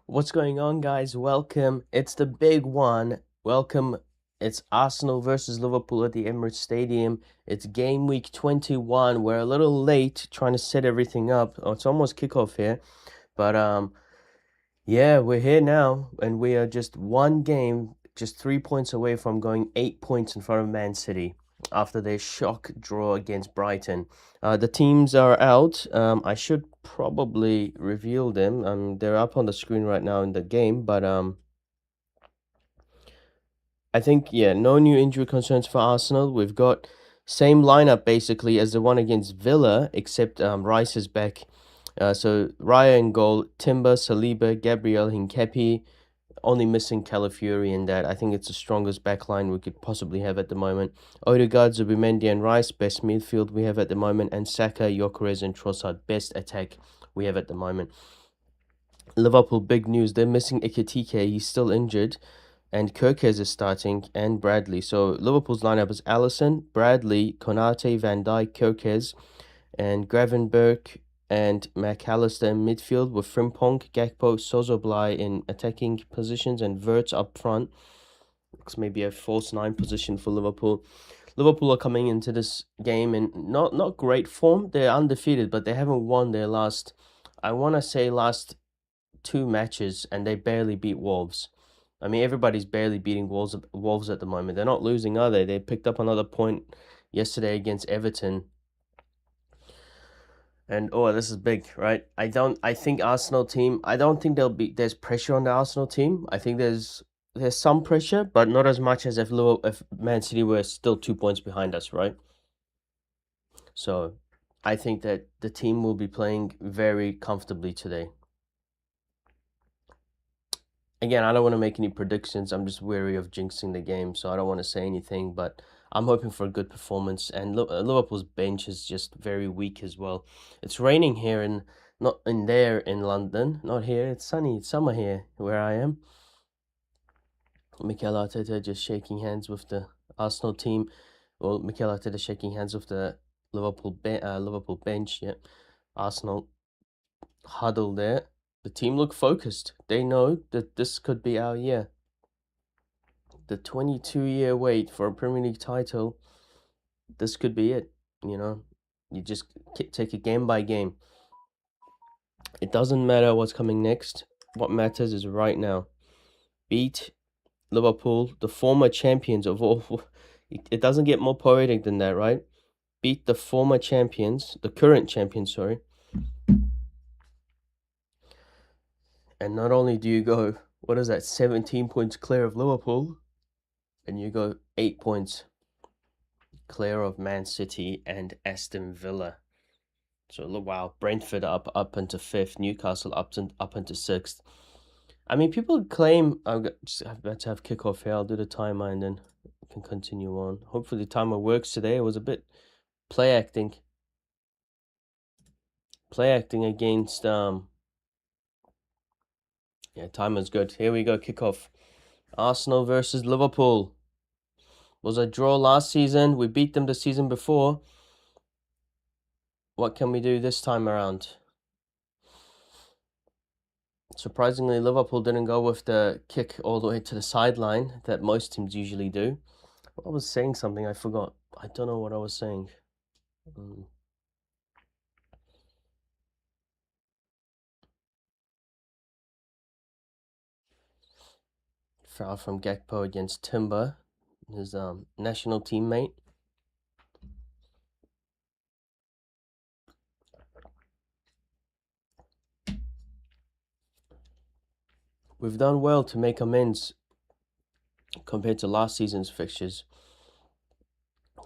What's going on, guys? Welcome. It's the big one. Welcome. It's Arsenal versus Liverpool at the Emirates Stadium. It's game week 21. We're a little late trying to set everything up. Oh, it's almost kickoff here. But yeah, we're here now, and we are just one game, just 3 points away from going 8 points in front of Man City after their shock draw against Brighton. The teams are out. I should probably reveal them. They're up on the screen right now in the game, but I think, yeah, no new injury concerns for Arsenal. We've got same lineup basically as the one against Villa, except Rice is back. So Raya in goal, Timber, Saliba, Gabriel, Hincapié. Only missing Calafiori in that. I think it's the strongest backline we could possibly have at the moment. Odegaard, Zubimendi and Rice, best midfield we have at the moment. And Saka, Gyökeres and Trossard, best attack we have at the moment. Liverpool, big news. They're missing Ekitike. He's still injured. And Kirkes is starting, and Bradley. So Liverpool's lineup is Alisson, Bradley, Konate, Van Dijk, Kirkes, and Gravenberch and McAllister in midfield with Frimpong, Gakpo, Sozoblai in attacking positions, and Wirtz up front. Looks maybe a false nine position for Liverpool. Liverpool are coming into this game in not great form. They're undefeated, but they haven't won their last, I want to say, last two matches, and they barely beat Wolves. I mean, everybody's barely beating Wolves at the moment. They're not losing, are they? They picked up another point yesterday against Everton. And oh, this is big, right? I think Arsenal team, I don't think there's pressure on the Arsenal team. I think there's some pressure, but not as much as if Man City were still 2 points behind us, right? So I think that the team will be playing very comfortably today. Again, I don't want to make any predictions. I'm just wary of jinxing the game, so I don't want to say anything, but I'm hoping for a good performance. And Liverpool's bench is just very weak as well. It's raining here and not in there in London. Not here. It's sunny. It's summer here where I am. Mikel Arteta just shaking hands with the Arsenal team. Well, Mikel Arteta shaking hands with the Liverpool bench. Yeah, Arsenal huddle there. The team look focused. They know that this could be our year. The 22-year wait for a Premier League title, this could be it. You know, you just take it game by game. It doesn't matter what's coming next. What matters is right now. Beat Liverpool, the former champions of all. It doesn't get more poetic than that, right? Beat the former champions, the current champions, sorry. And not only do you go, what is that, 17 points clear of Liverpool, and you go 8 points clear of Man City and Aston Villa. So wow, Brentford up into fifth, Newcastle up into sixth. I mean, people claim I'm about to have kickoff here. I'll do the timer and then we can continue on. Hopefully, the timer works today. It was a bit play acting against yeah, timer's good. Here we go, kickoff. Arsenal versus Liverpool. Was a draw last season. We beat them the season before. What can we do this time around? Surprisingly, Liverpool didn't go with the kick all the way to the sideline that most teams usually do. I was saying something, I forgot. I don't know what I was saying. Foul from Gakpo against Timber, his national teammate. We've done well to make amends compared to last season's fixtures.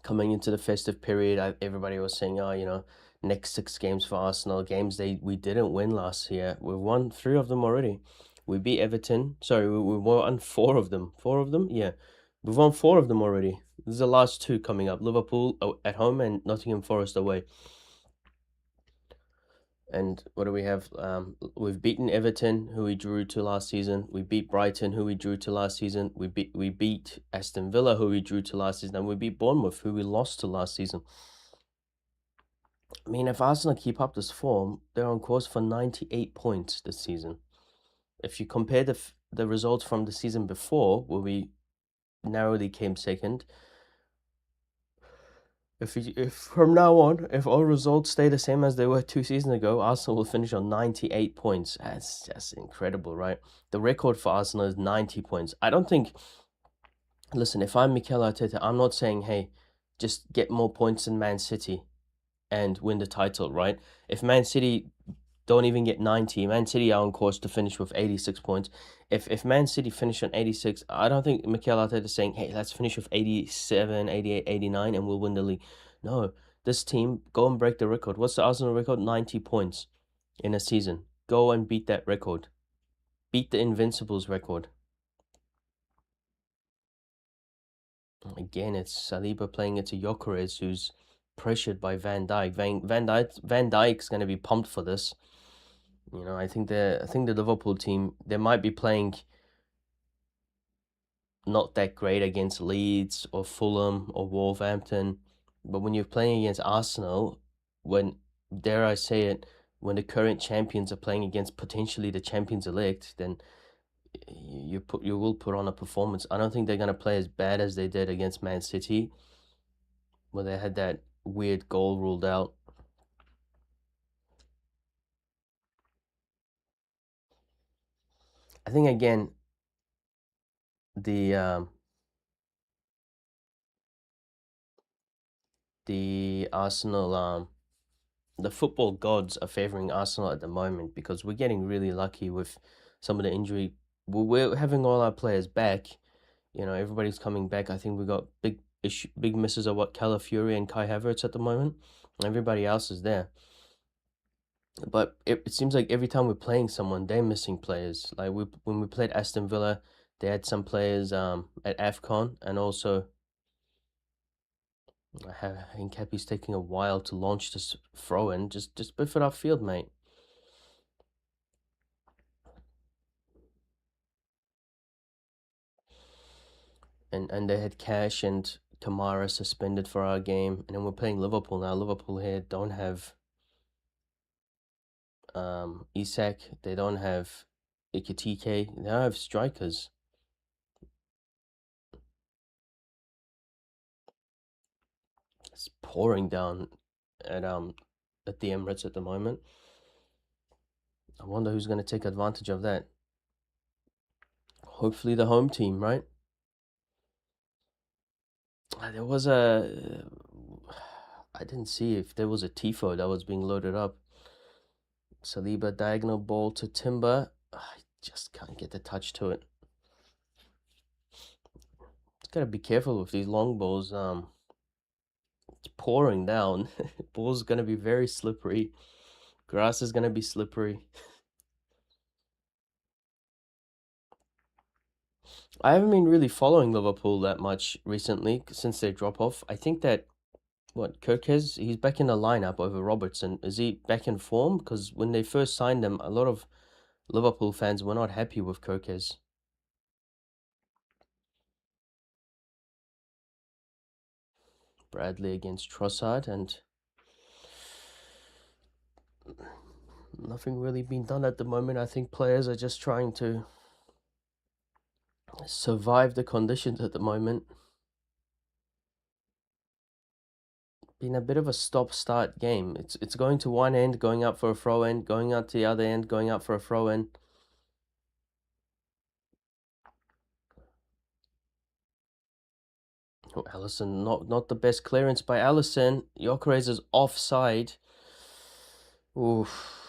Coming into the festive period, everybody was saying, oh, you know, next 6 games for Arsenal, games we didn't win last year. We've won 3 of them already. We beat Everton. Sorry, we won 4 of them. 4 of them? Yeah. We've won 4 of them already. This is the last 2 coming up. Liverpool at home and Nottingham Forest away. And what do we have? We've beaten Everton, who we drew to last season. We beat Brighton, who we drew to last season. We beat Aston Villa, who we drew to last season. And we beat Bournemouth, who we lost to last season. I mean, if Arsenal keep up this form, they're on course for 98 points this season. if you compare the results from the season before, where we narrowly came second, if from now on, if all results stay the same as they were 2 seasons ago, Arsenal will finish on 98 points. That's just incredible, right? The record for Arsenal is 90 points. I don't think. Listen, if I'm Mikel Arteta, I'm not saying, hey, just get more points than Man City and win the title, right? If Man City don't even get 90, Man City are on course to finish with 86 points. If Man City finish on 86, I don't think Mikel Arteta is saying, hey, let's finish with 87, 88, 89, and we'll win the league. No, this team, go and break the record. What's the Arsenal record? 90 points in a season. Go and beat that record. Beat the Invincibles record. Again, it's Saliba playing it to Gyökeres, who's pressured by Van Dijk. Van Dijk's going to be pumped for this. You know, I think the Liverpool team, they might be playing not that great against Leeds or Fulham or Wolverhampton, but when you're playing against Arsenal, when, dare I say it, when the current champions are playing against potentially the champions elect, then you will put on a performance. I don't think they're gonna play as bad as they did against Man City, where they had that weird goal ruled out. I think again the Arsenal the football gods are favoring Arsenal at the moment because we're getting really lucky with some of the injury. We're having all our players back. You know, everybody's coming back. I think we got big misses of what Calafiori and Kai Havertz at the moment. Everybody else is there. But it seems like every time we're playing someone, they're missing players. Like when we played Aston Villa, they had some players at AFCON, and also Nketiah's taking a while to launch this throw in. Just biff it upfield, mate. And they had Cash and Kamara suspended for our game, and then we're playing Liverpool now. Liverpool here don't have Isak, they don't have Ikitike, they don't have strikers. It's pouring down at the Emirates at the moment. I wonder who's going to take advantage of that. Hopefully the home team, right? There was a I didn't see if there was a tifo that was being loaded up. Saliba diagonal ball to Timber. I just can't get the touch to it. Gotta be careful with these long balls. It's pouring down. Ball's gonna be very slippery. Grass is gonna be slippery. I haven't been really following Liverpool that much recently since their drop off. I think that Kirkes, he's back in the lineup over Robertson. Is he back in form? Because when they first signed him, a lot of Liverpool fans were not happy with Kirkes. Bradley against Trossard, and nothing really being done at the moment. I think players are just trying to survive the conditions at the moment. Been a bit of a stop-start game. It's going to one end, going up for a throw in, going out to the other end, going up for a throw in. Oh, Alisson, not the best clearance by Alisson. Gyökeres is offside. Oof.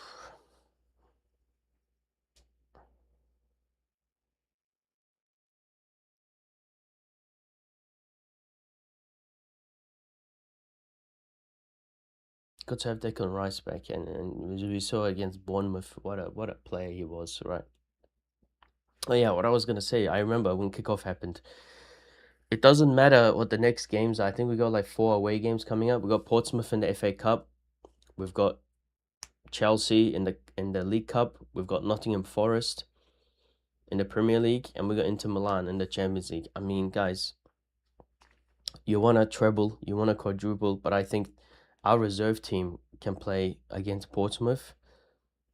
Good to have Declan Rice back, and we saw against Bournemouth what a player he was, right? Oh yeah, what I was gonna say, I remember when kickoff happened. It doesn't matter what the next games are. I think we got like 4 away games coming up. We got Portsmouth in the FA Cup. We've got Chelsea in the League Cup. We've got Nottingham Forest in the Premier League, and we got Inter Milan in the Champions League. I mean, guys, you want a treble, you want a quadruple, but I think our reserve team can play against Portsmouth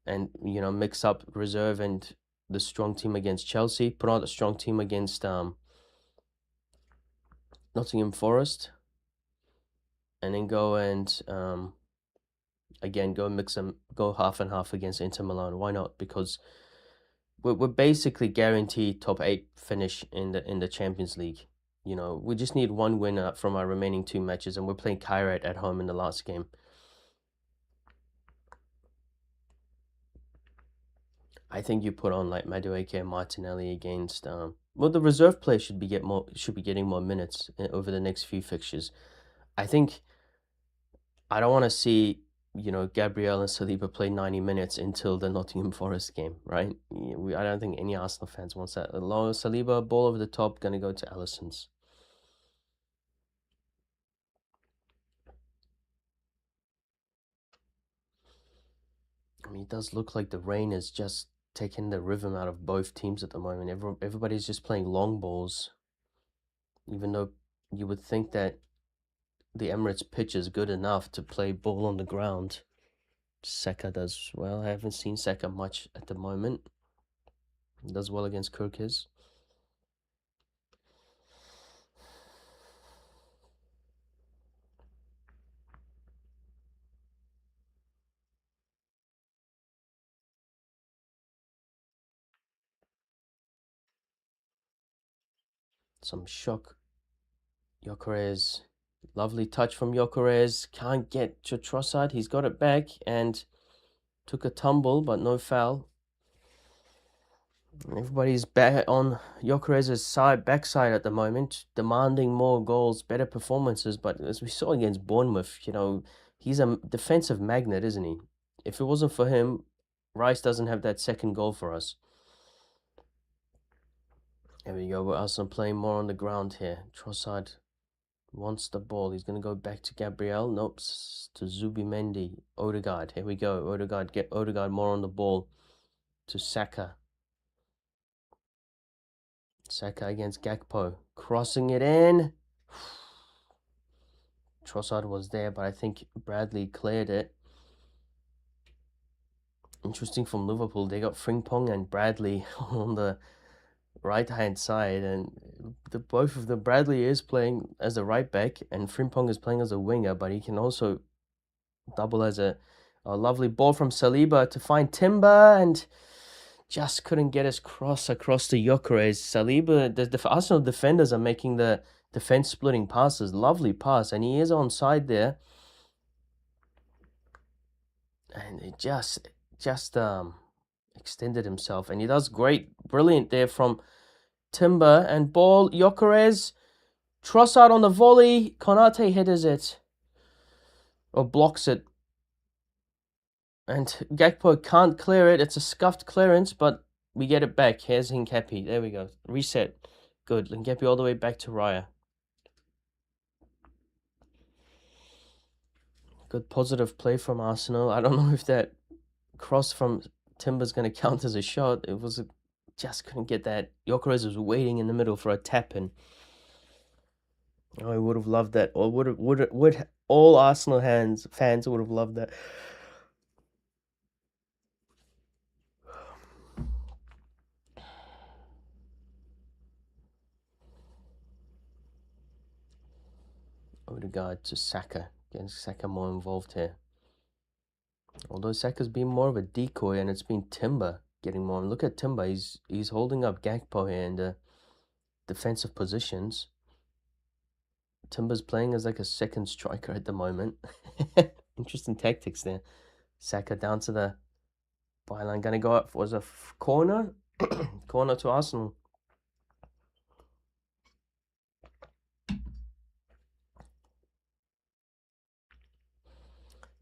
and, you know, mix up reserve and the strong team against Chelsea, put on a strong team against Nottingham Forest, and then go and again go mix them, go half and half against Inter Milan. Why not? Because we're basically guaranteed top 8 finish in the Champions League. You know, we just need one win from our remaining 2 matches, and we're playing Kairat at home in the last game. I think you put on like Madueke and Martinelli against well, the reserve players should be getting more minutes over the next few fixtures. I think I don't want to see, you know, Gabriel and Saliba play 90 minutes until the Nottingham Forest game, right? I don't think any Arsenal fans wants that. Saliba, ball over the top, gonna go to Allison's. I mean, it does look like the rain is just taking the rhythm out of both teams at the moment. Everybody's just playing long balls, even though you would think that the Emirates pitch is good enough to play ball on the ground. Saka does well. I haven't seen Saka much at the moment. He does well against Kirkis. Some shock. Gyökeres. Lovely touch from Gyökeres. Can't get to Trossard. He's got it back and took a tumble, but no foul. Everybody's back on Gyökeres' backside at the moment, demanding more goals, better performances. But as we saw against Bournemouth, you know, he's a defensive magnet, isn't he? If it wasn't for him, Rice doesn't have that second goal for us. There we go. We're also playing more on the ground here. Trossard wants the ball. He's going to go back to Gabriel. Nope. To Zubimendi. Odegaard. Here we go. Odegaard. Get Odegaard more on the ball. To Saka. Saka against Gakpo. Crossing it in. Trossard was there, but I think Bradley cleared it. Interesting from Liverpool. They got Frimpong and Bradley on the right-hand side, and both of them, Bradley is playing as a right back, and Frimpong is playing as a winger, but he can also double as a lovely ball from Saliba to find Timber, and just couldn't get his cross across to Gyökeres. Saliba, the Arsenal defenders are making the defense splitting passes. Lovely pass, and he is onside there, and it just extended himself, and he does brilliant there from Timber, and ball, Gyökeres, Trossard on the volley, Konate headers it, or blocks it, and Gakpo can't clear it. It's a scuffed clearance, but we get it back. Here's Hincapi. There we go. Reset. Good. Hincapi all the way back to Raya. Good positive play from Arsenal. I don't know if that cross from Timber's going to count as a shot. It was just couldn't get that. Gyökeres was waiting in the middle for a tap in. Oh, I would have loved that. Or would all Arsenal fans would have loved that. Odegaard to Saka. Getting Saka more involved here. Although Saka's been more of a decoy, and it's been Timber getting more. And look at Timber. He's holding up Gakpo here in the defensive positions. Timber's playing as like a second striker at the moment. Interesting tactics there. Saka down to the byline. Gonna go up. Was a corner? Corner to Arsenal.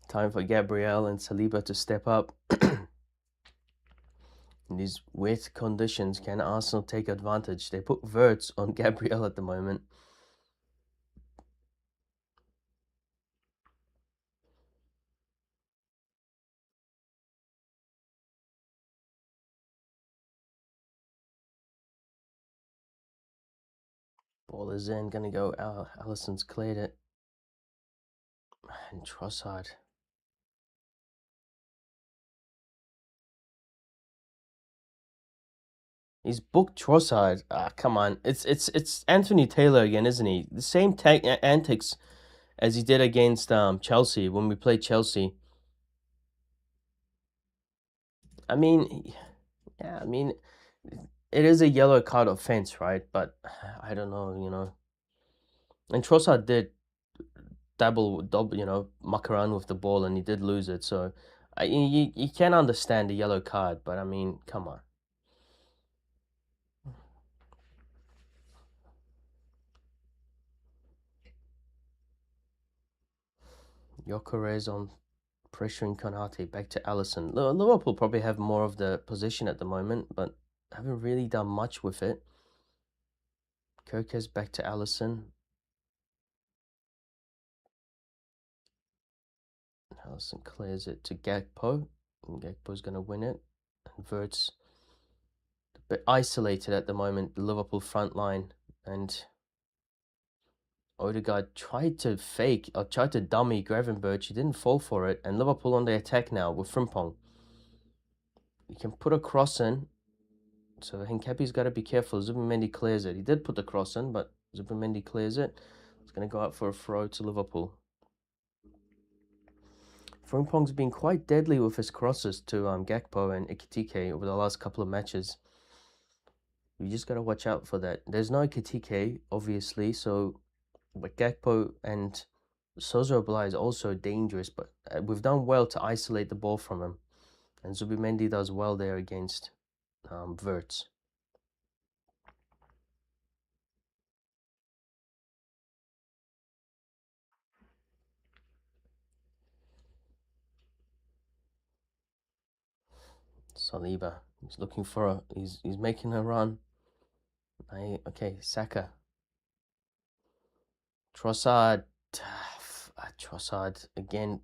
Time for Gabriel and Saliba to step up. In these wet conditions, can Arsenal take advantage? They put Verts on Gabriel at the moment. Ball is in, gonna go. Allison's cleared it. And Trossard. He's booked Trossard. Ah, come on. It's Anthony Taylor again, isn't he? The same antics as he did against Chelsea when we played Chelsea. I mean, yeah, I mean, it is a yellow card offense, right? But I don't know, you know. And Trossard did double, you know, muck around with the ball, and he did lose it. So, you can understand the yellow card, but I mean, come on. Gyökeres on pressuring Konate back to Alisson. Liverpool probably have more of the position at the moment, but haven't really done much with it. Kirkes back to Alisson. Alisson clears it to Gakpo. Gakpo's going to win it. And Vert's a bit isolated at the moment, the Liverpool front line. And Odegaard tried to fake, or tried to dummy Gravenberch. He didn't fall for it. And Liverpool on the attack now with Frimpong. You can put a cross in. So Hincapié's got to be careful. Zubimendi clears it. He did put the cross in, but Zubimendi clears it. It's going to go out for a throw to Liverpool. Frimpong's been quite deadly with his crosses to Gakpo and Ekitike over the last couple of matches. You just got to watch out for that. There's no Ekitike, obviously, so but Gakpo and Szoboszlai is also dangerous, but we've done well to isolate the ball from him. And Zubimendi does well there against Wirtz. Saliba, he's looking for a, he's making a run. Okay, Saka. Trossard. Trossard, again,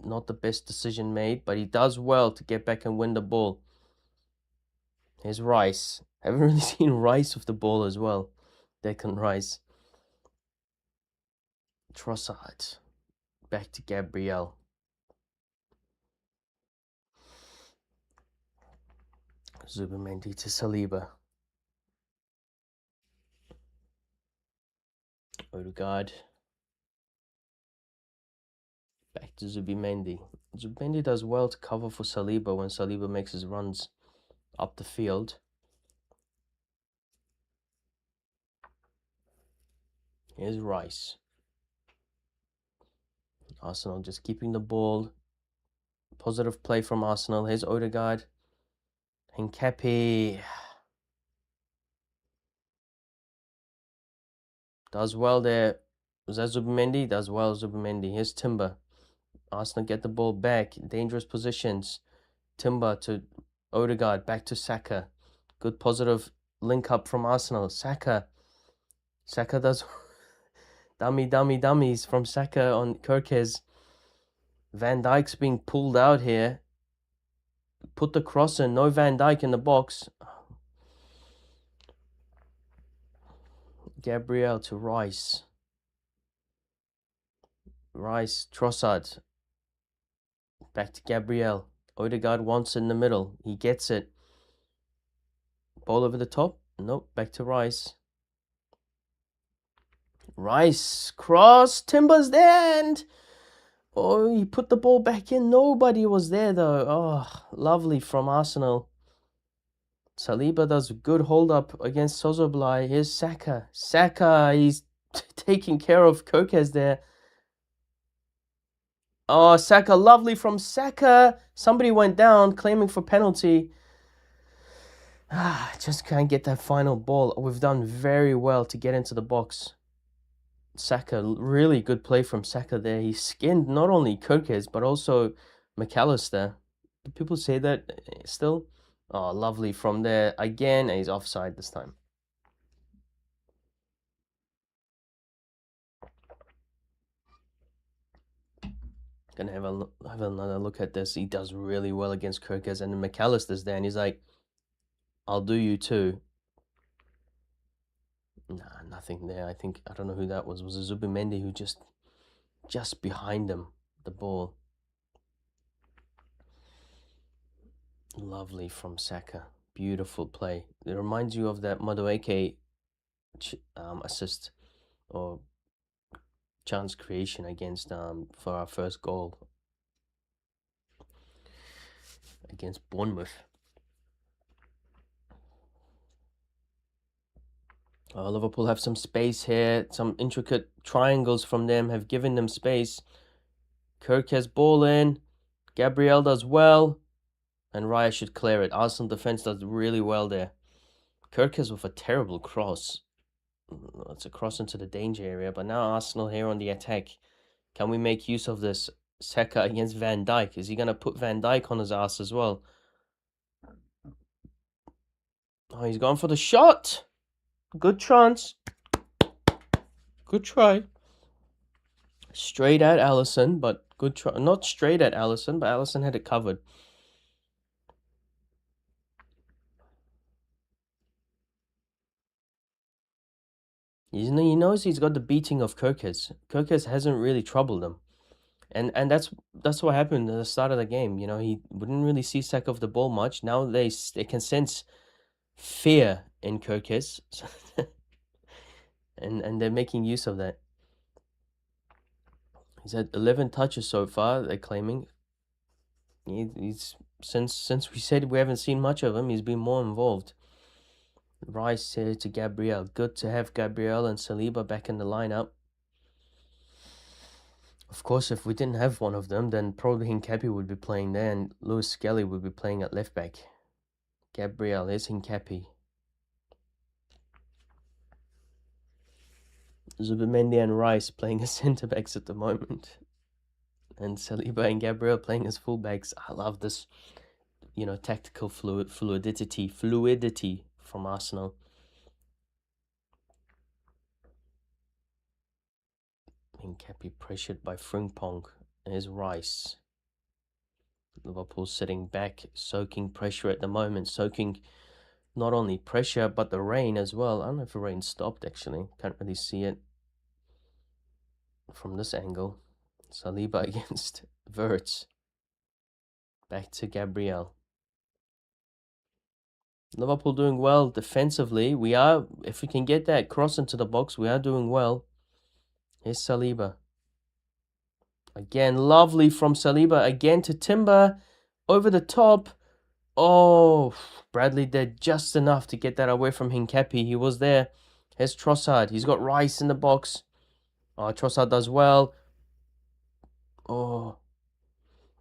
not the best decision made, but he does well to get back and win the ball. Here's Rice. Haven't really seen Rice with the ball as well. Declan Rice. Trossard. Back to Gabriel. Zubimendi to Saliba. Odegaard. Back to Zubimendi. Zubimendi does well to cover for Saliba when Saliba makes his runs up the field. Here's Rice. Arsenal just keeping the ball. Positive play from Arsenal. Here's Odegaard. Hincapié. Does well there. Was that Zubimendi? Does well, Zubimendi. Here's Timber. Arsenal get the ball back. Dangerous positions. Timber to Odegaard. Back to Saka. Good positive link up from Arsenal. Saka. Saka does dummies from Saka on Kirkes. Van Dijk's being pulled out here. Put the cross in. No Van Dijk in the box. Gabriel to Rice. Rice, Trossard. Back to Gabriel. Odegaard wants it in the middle. He gets it. Ball over the top. Nope, back to Rice. Rice, cross. Timber's there and... Oh, he put the ball back in. Nobody was there though. Oh, lovely from Arsenal. Saliba does a good hold up against Szoboszlai. Here's Saka. Saka, he's taking care of Kirkes there. Oh, Saka, lovely from Saka. Somebody went down claiming for penalty. Just can't get that final ball. We've done very well to get into the box. Saka, really good play from Saka there. He skinned not only Kirkes, but also McAllister. Do people say that still? Oh, lovely from there. Again, and he's offside this time. Gonna have another look at this. He does really well against Kirkes, and then McAllister's there, and he's like, I'll do you too. Nah, nothing there. I don't know who that was. Was it Zubimendi who just behind him, the ball. Lovely from Saka. Beautiful play. It reminds you of that Madueke assist or chance creation against for our first goal against Bournemouth. Liverpool have some space here. Some intricate triangles from them have given them space. Kirk has ball in. Gabriel does well. And Raya should clear it. Arsenal defense does really well there. Kirk has with a terrible cross. It's a cross into the danger area. But now Arsenal here on the attack. Can we make use of this? Saka against Van Dijk. Is he going to put Van Dijk on his ass as well? Oh, he's gone for the shot. Good chance. Good try. Straight at Alisson, but good try. Not straight at Alisson, but Alisson had it covered. He knows he's got the beating of Kirkes. Kirkes hasn't really troubled him. And that's what happened at the start of the game. You know, he wouldn't really see Saka of the ball much. Now they can sense fear in Kirkes. and they're making use of that. He's had 11 touches so far, they're claiming. He's since we said we haven't seen much of him, he's been more involved. Rice here to Gabriel. Good to have Gabriel and Saliba back in the lineup. Of course, if we didn't have one of them, then probably Hincapi would be playing there and Lewis Skelly would be playing at left back. Gabriel, here's Hincapi. Zubimendi and Rice playing as centre backs at the moment. And Saliba and Gabriel playing as full backs. I love this, you know, tactical fluidity from Arsenal. Hincapi pressured by Frimpong. There's Rice. Liverpool sitting back, soaking pressure at the moment. Soaking not only pressure, but the rain as well. I don't know if the rain stopped, actually. Can't really see it from this angle. Saliba against Wirtz. Back to Gabriel. Liverpool doing well defensively. We are, if we can get that cross into the box, we are doing well. Here's Saliba. Again, lovely from Saliba. Again to Timber. Over the top. Oh, Bradley did just enough to get that away from Hincapi. He was there. Here's Trossard. He's got Rice in the box. Oh, Trossard does well. Oh.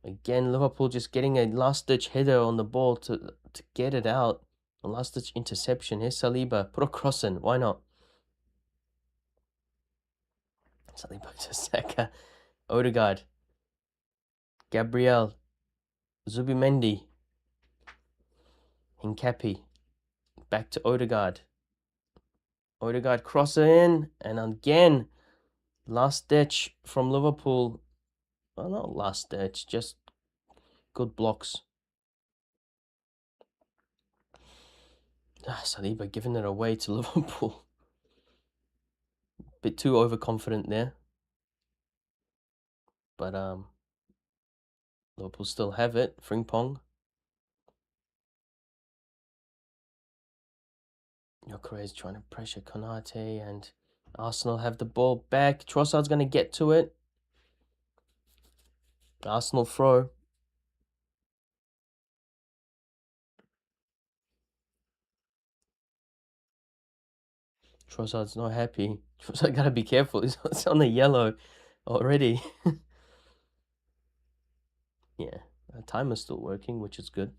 Again, Liverpool just getting a last-ditch header on the ball to get it out. A last-ditch interception. Here's Saliba. Put a cross in. Why not? Saliba to Saka. Odegaard. Gabriel. Zubimendi. Hincapi. Back to Odegaard. Odegaard crosser in. And again, last ditch from Liverpool. Well, not last ditch, just good blocks. Saliba giving it away to Liverpool. Bit too overconfident there. But Liverpool still have it. Frimpong. Gyökeres is trying to pressure Konate, and Arsenal have the ball back. Trossard's going to get to it. Arsenal throw. Trossard's not happy. Trossard got to be careful. It's on the yellow already. Yeah, the timer's still working, which is good.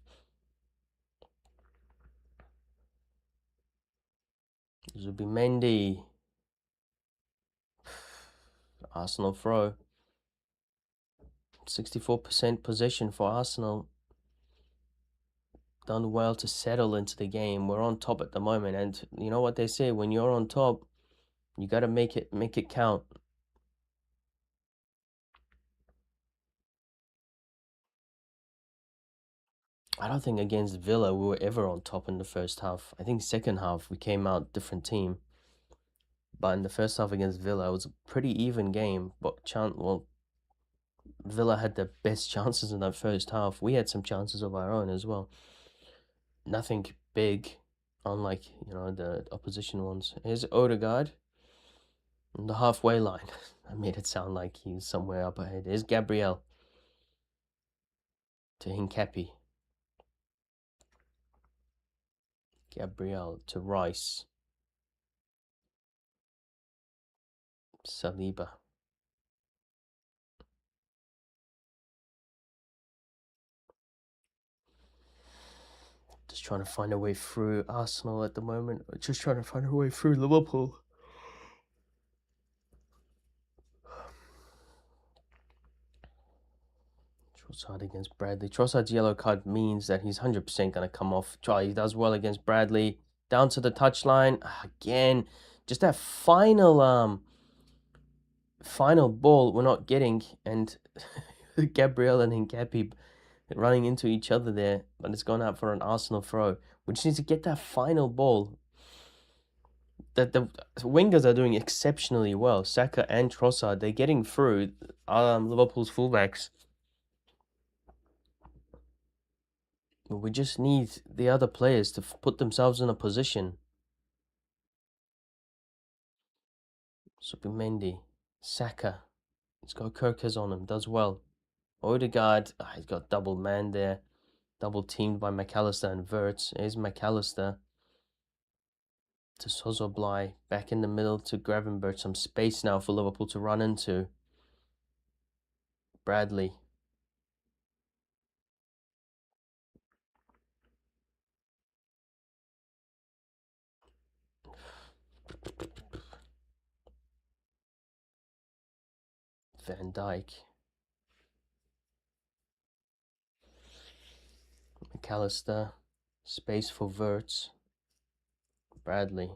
Zubimendi. Arsenal throw. 64% possession for Arsenal. Done well to settle into the game. We're on top at the moment, and you know what they say, when you're on top, you got to make it count. I don't think against Villa we were ever on top in the first half. I think second half we came out different team. But in the first half against Villa, it was a pretty even game. But Villa had the best chances in that first half. We had some chances of our own as well. Nothing big, unlike, the opposition ones. Here's Odegaard on the halfway line. I made it sound like he's somewhere up ahead. Here's Gabriel to Hincapi. Gabriel to Rice. Saliba. Just trying to find a way through Arsenal at the moment. Just trying to find a way through Liverpool. Trossard against Bradley. Trossard's yellow card means that he's 100% going to come off. He does well against Bradley. Down to the touchline. Again, just that final ball we're not getting. And Gabriel and Hincapi running into each other there. But it's gone out for an Arsenal throw. We just need to get that final ball. That the wingers are doing exceptionally well. Saka and Trossard, they're getting through Liverpool's fullbacks. We just need the other players to put themselves in a position. Subimendi, Saka, let's go. Kirkers on him, does well. Odegaard, he's got double man there, double teamed by McAllister and Wirtz. Here's McAllister to Sozoblai, back in the middle to Gravenberch. Some space now for Liverpool to run into. Bradley. Van Dijk. McAllister. Space for Wirtz. Bradley.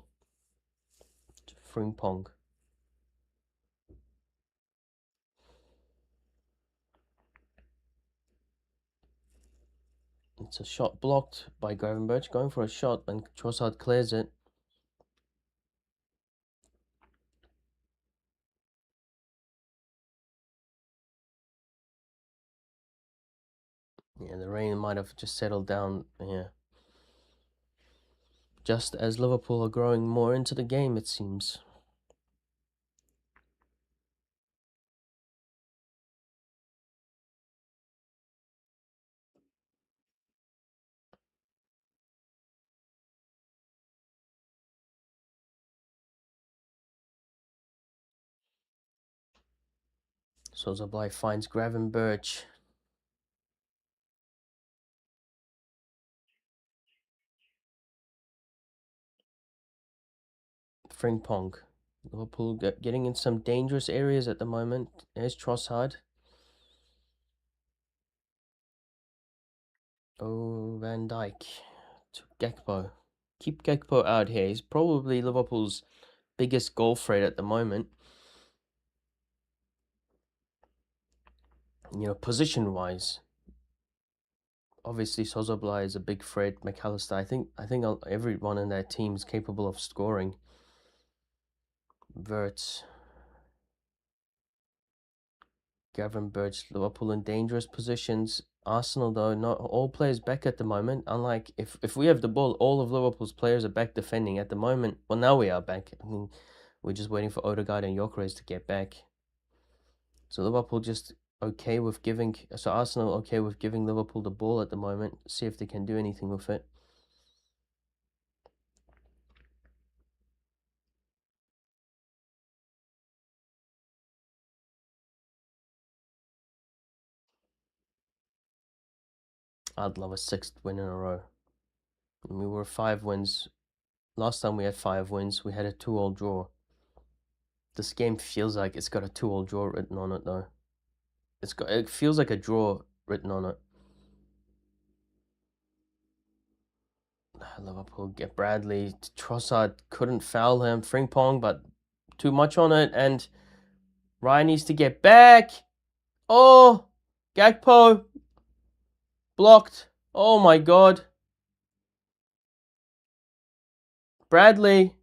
To Frimpong. It's a shot blocked by Gravenberch. Going for a shot and Trossard clears it. Yeah, the rain might have just settled down here. Just as Liverpool are growing more into the game, it seems. Sozoblai finds Gravenberch. Frimpong. Liverpool getting in some dangerous areas at the moment. There's Trossard. Oh, Van Dijk to Gakpo. Keep Gakpo out here. He's probably Liverpool's biggest goal threat at the moment. Position-wise. Obviously, Sozoblai is a big threat. McAllister, I think everyone in that team is capable of scoring. Wirtz. Gravenberch, Liverpool in dangerous positions. Arsenal, though, not all players back at the moment. Unlike if we have the ball, all of Liverpool's players are back defending at the moment. Well, now we are back. I mean, we're just waiting for Odegaard and Gyökeres to get back. So Liverpool just okay with giving. So Arsenal okay with giving Liverpool the ball at the moment. See if they can do anything with it. I'd love a 6th win in a row. We were 5 wins. Last time we had 5 wins, we had a 2-2 draw. This game feels like it's got a 2-2 draw written on it, though. It feels like a draw written on it. Liverpool get Bradley. Trossard couldn't foul him. Frimpong, but too much on it. And Ryan needs to get back. Oh, Gakpo blocked. Oh my God. Bradley.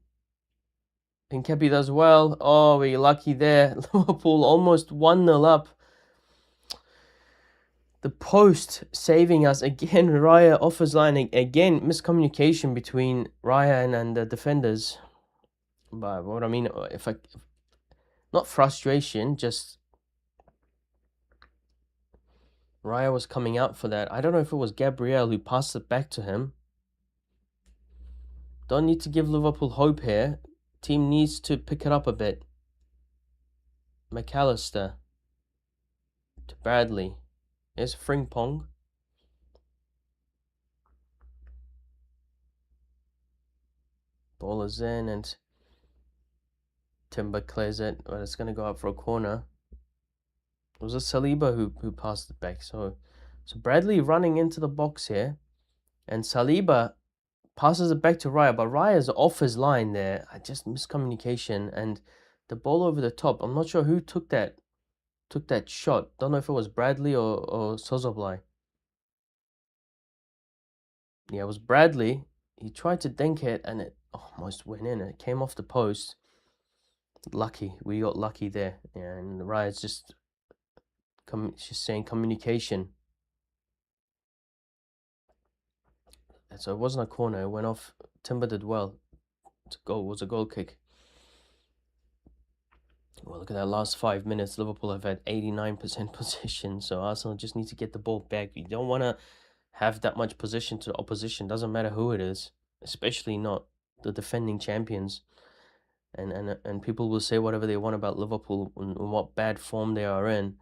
Hincapi does well. Oh, we're lucky there. Liverpool almost 1-0 up. The post saving us again. Raya offers line again. Miscommunication between Raya and the defenders. But what I mean, not frustration, just Raya was coming out for that. I don't know if it was Gabriel who passed it back to him. Don't need to give Liverpool hope here. Team needs to pick it up a bit. McAllister to Bradley. Here's Frimpong. Ball is in and Timber clears it, but it's going to go up for a corner. It was a Saliba who passed it back. So Bradley running into the box here, and Saliba passes it back to Raya, but Raya's off his line there. Just miscommunication and the ball over the top. I'm not sure who took that shot. Don't know if it was Bradley or Sozoblai. Yeah, it was Bradley. He tried to dink it and it almost went in. It came off the post. Lucky. We got lucky there. Yeah, and Raya's just saying communication. And so it wasn't a corner. It went off. Timber did well. It was a goal kick. Well, look at that last 5 minutes. Liverpool have had 89% possession. So Arsenal just need to get the ball back. You don't want to have that much possession to the opposition. Doesn't matter who it is. Especially not the defending champions. And people will say whatever they want about Liverpool and what bad form they are in.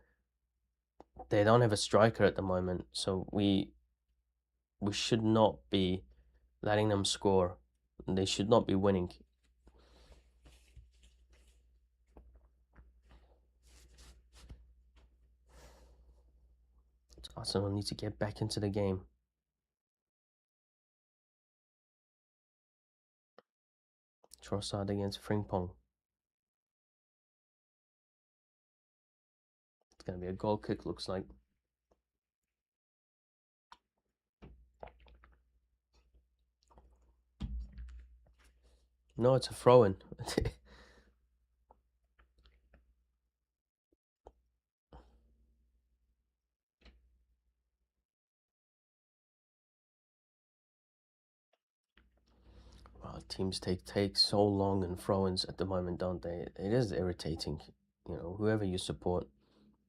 They don't have a striker at the moment. So we should not be letting them score. They should not be winning. Arsenal need to get back into the game. Trossard against Frimpong. It's going to be a goal kick, looks like. No, it's a throw-in. Well, teams take so long in throw-ins at the moment, don't they? It is irritating. You know, whoever you support.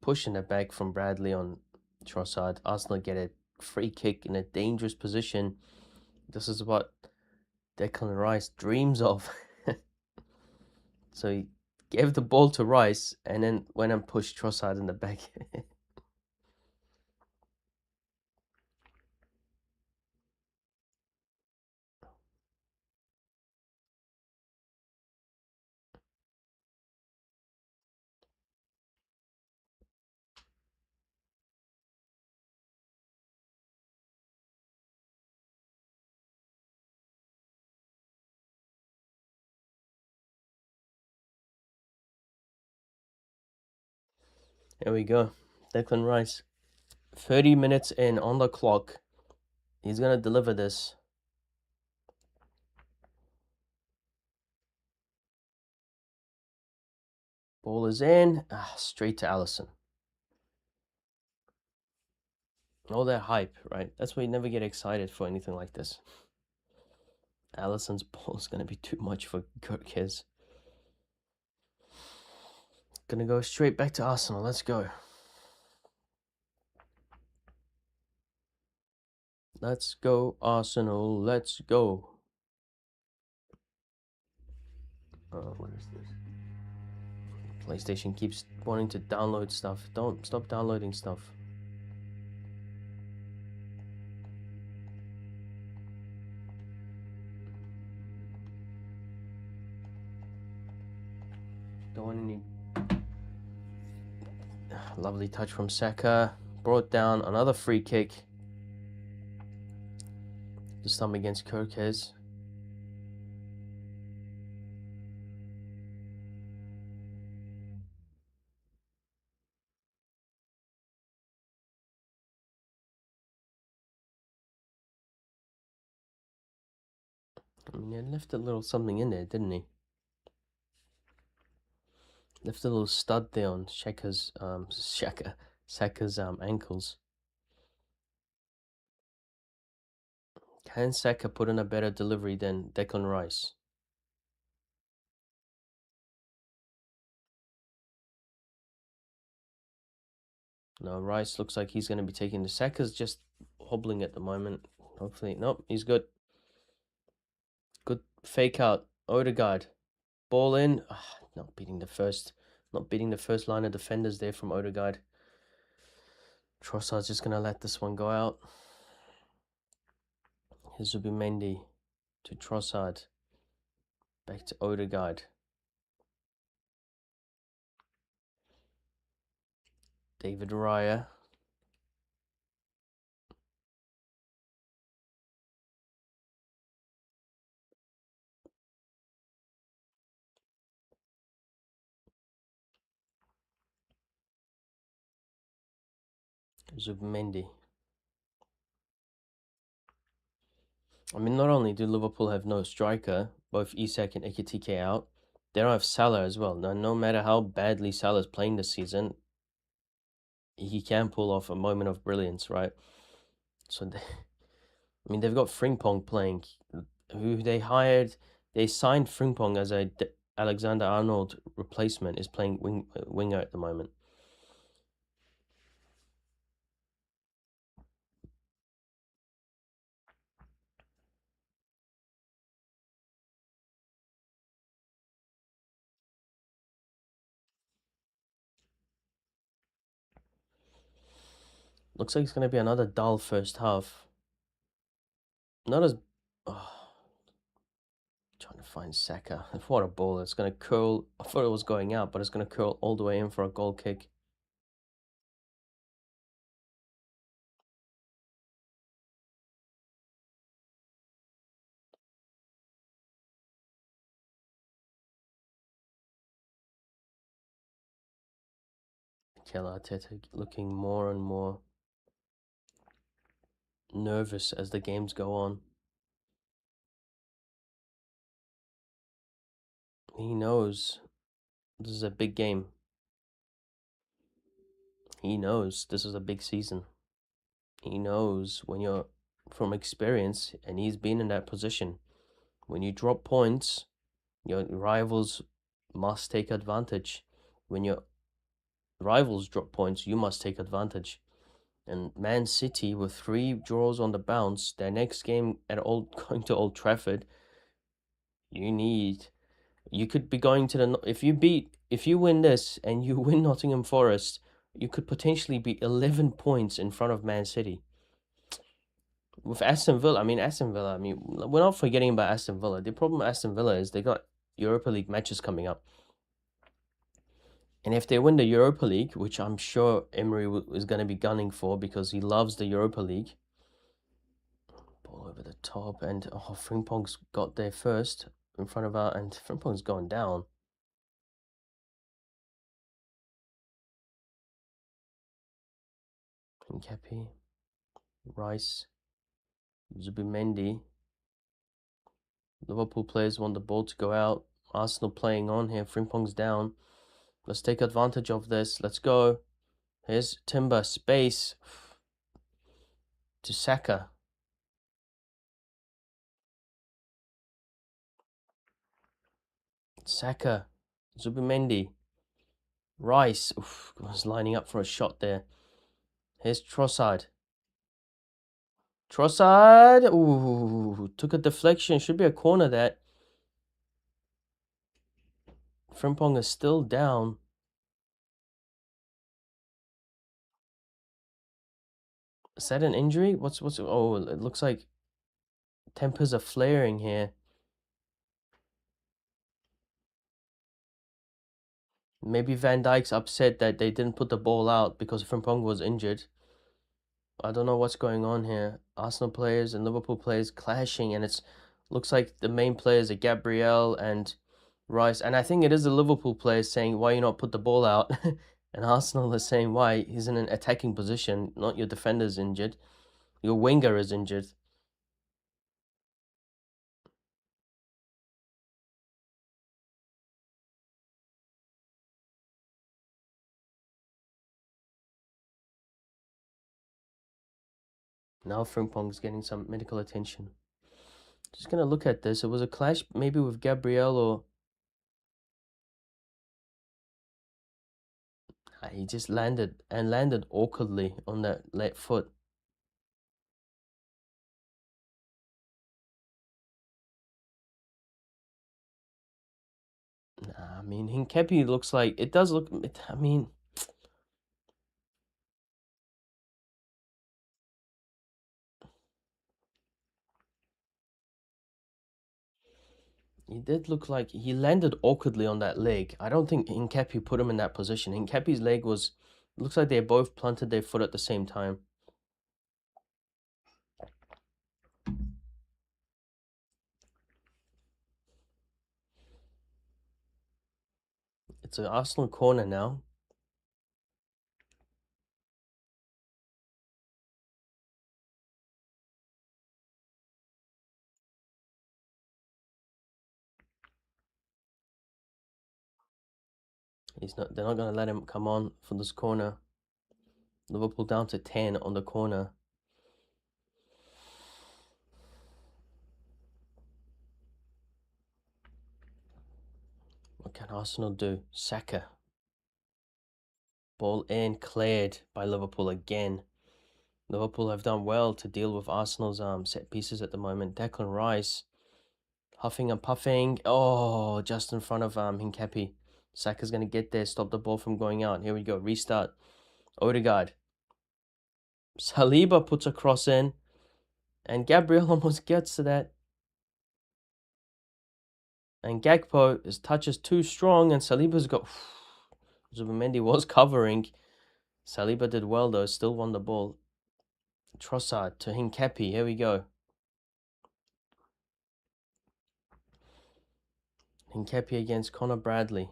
Pushing it back from Bradley on Trossard. Arsenal get a free kick in a dangerous position. This is what Declan Rice dreams of. So he gave the ball to Rice and then went and pushed Trossard in the back. Here we go. Declan Rice. 30 minutes in on the clock. He's going to deliver this. Ball is in. Straight to Alisson. All that hype, right? That's why you never get excited for anything like this. Alisson's ball is going to be too much for Kirkes. Going to go straight back to Arsenal. Let's go. Let's go, Arsenal. Let's go. What is this? PlayStation keeps wanting to download stuff. Don't stop downloading stuff. Don't want any. Lovely touch from Saka. Brought down another free kick. This time against Kirkes. I mean, he left a little something in there, didn't he? Left a little stud there on Saka's ankles. Can Saka put in a better delivery than Declan Rice? No, Rice looks like he's going to be taking the Saka's just hobbling at the moment. Hopefully, nope, he's good. Good fake out. Odegaard, ball in. Not beating the first line of defenders there from Odegaard. Trossard's just going to let this one go out. Here's Zubimendi to Trossard. Back to Odegaard. David Raya. Zubimendi. I mean, not only do Liverpool have no striker, both Isak and Ekitike out, they don't have Salah as well. Now, no matter how badly Salah's playing this season, he can pull off a moment of brilliance, right? So, I mean, they've got Frimpong playing, who they hired. They signed Frimpong as a Alexander-Arnold replacement, is playing winger at the moment. Looks like it's going to be another dull first half. Not as... Oh, trying to find Saka. What a ball. It's going to curl. I thought it was going out, but it's going to curl all the way in for a goal kick. Mikel Arteta looking more and more nervous as the games go on. He knows this is a big game. He knows this is a big season. He knows when you're from experience, and he's been in that position. When you drop points, your rivals must take advantage. When your rivals drop points, you must take advantage. And Man City, with 3 draws on the bounce, their next game at going to Old Trafford, you could be going to the... If you win this and you win Nottingham Forest, you could potentially be 11 points in front of Man City. With Aston Villa, we're not forgetting about Aston Villa. The problem with Aston Villa is they got Europa League matches coming up. And if they win the Europa League, which I'm sure Emery is going to be gunning for because he loves the Europa League. Ball over the top, and Frimpong's got there first in front of our, and Frimpong's gone down. Pincapi, Rice, Zubimendi. Liverpool players want the ball to go out. Arsenal playing on here. Frimpong's down. Let's take advantage of this. Let's go. Here's Timber. Space. To Saka. Saka. Zubimendi. Rice. Was lining up for a shot there. Here's Trossard. Trossard. Ooh. Took a deflection. Should be a corner that. Frimpong is still down. Is that an injury? What's oh, it looks like tempers are flaring here. Maybe Van Dijk's upset that they didn't put the ball out because Frimpong was injured. I don't know what's going on here. Arsenal players and Liverpool players clashing, and it's looks like the main players are Gabriel and Rice. And I think it is the Liverpool players saying, why you not put the ball out? And Arsenal is saying, why? He's in an attacking position, not your defender's injured. Your winger is injured. Now Frimpong's getting some medical attention. Just gonna look at this. It was a clash maybe with Gabriel or he just landed awkwardly on that left foot. Nah, I mean Hinkepi looks like it does look. I mean, he did look like he landed awkwardly on that leg. I don't think Hinkepi put him in that position. Hinkepi's leg was. Looks like they both planted their foot at the same time. It's an Arsenal corner now. They're not gonna let him come on for this corner. Liverpool down to 10 on the corner. What can Arsenal do? Saka. Ball in, cleared by Liverpool again. Liverpool have done well to deal with Arsenal's set pieces at the moment. Declan Rice, huffing and puffing. Oh, just in front of Hinkepi. Saka's going to get there, stop the ball from going out. Here we go, restart. Odegaard. Saliba puts a cross in. And Gabriel almost gets to that. And Gakpo, his touch is too strong. And Saliba's got... Zubimendi was covering. Saliba did well though, still won the ball. Trossard to Hinkepi, here we go. Hinkepi against Connor Bradley.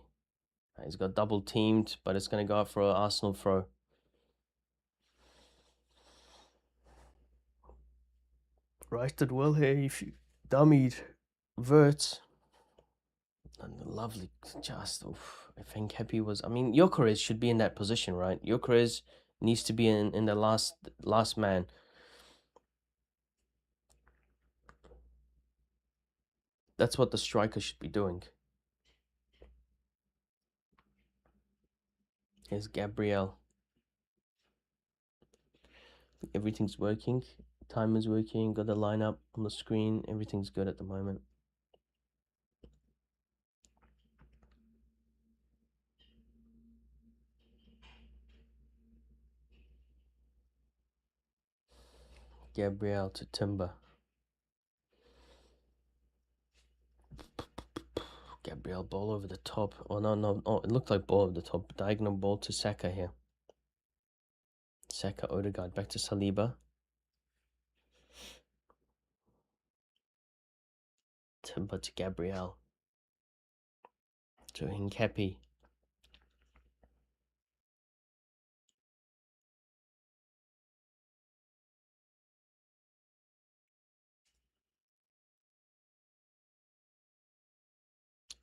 He's got double teamed, but it's going to go out for an Arsenal throw. Rice did well here. If you dummied Verts. And lovely, just, oof. I think Hinkepi was, I mean, Gyökeres should be in that position, right? Gyökeres needs to be in the last man. That's what the striker should be doing. Here's Gabriel. Everything's working. Time is working. Got the lineup on the screen. Everything's good at the moment. Gabriel to Timber. Gabriel ball over the top. Oh no. Oh, it looked like ball over the top. Diagonal ball to Saka here. Saka, Odegaard back to Saliba. Timber to Gabriel. To Hinkepi.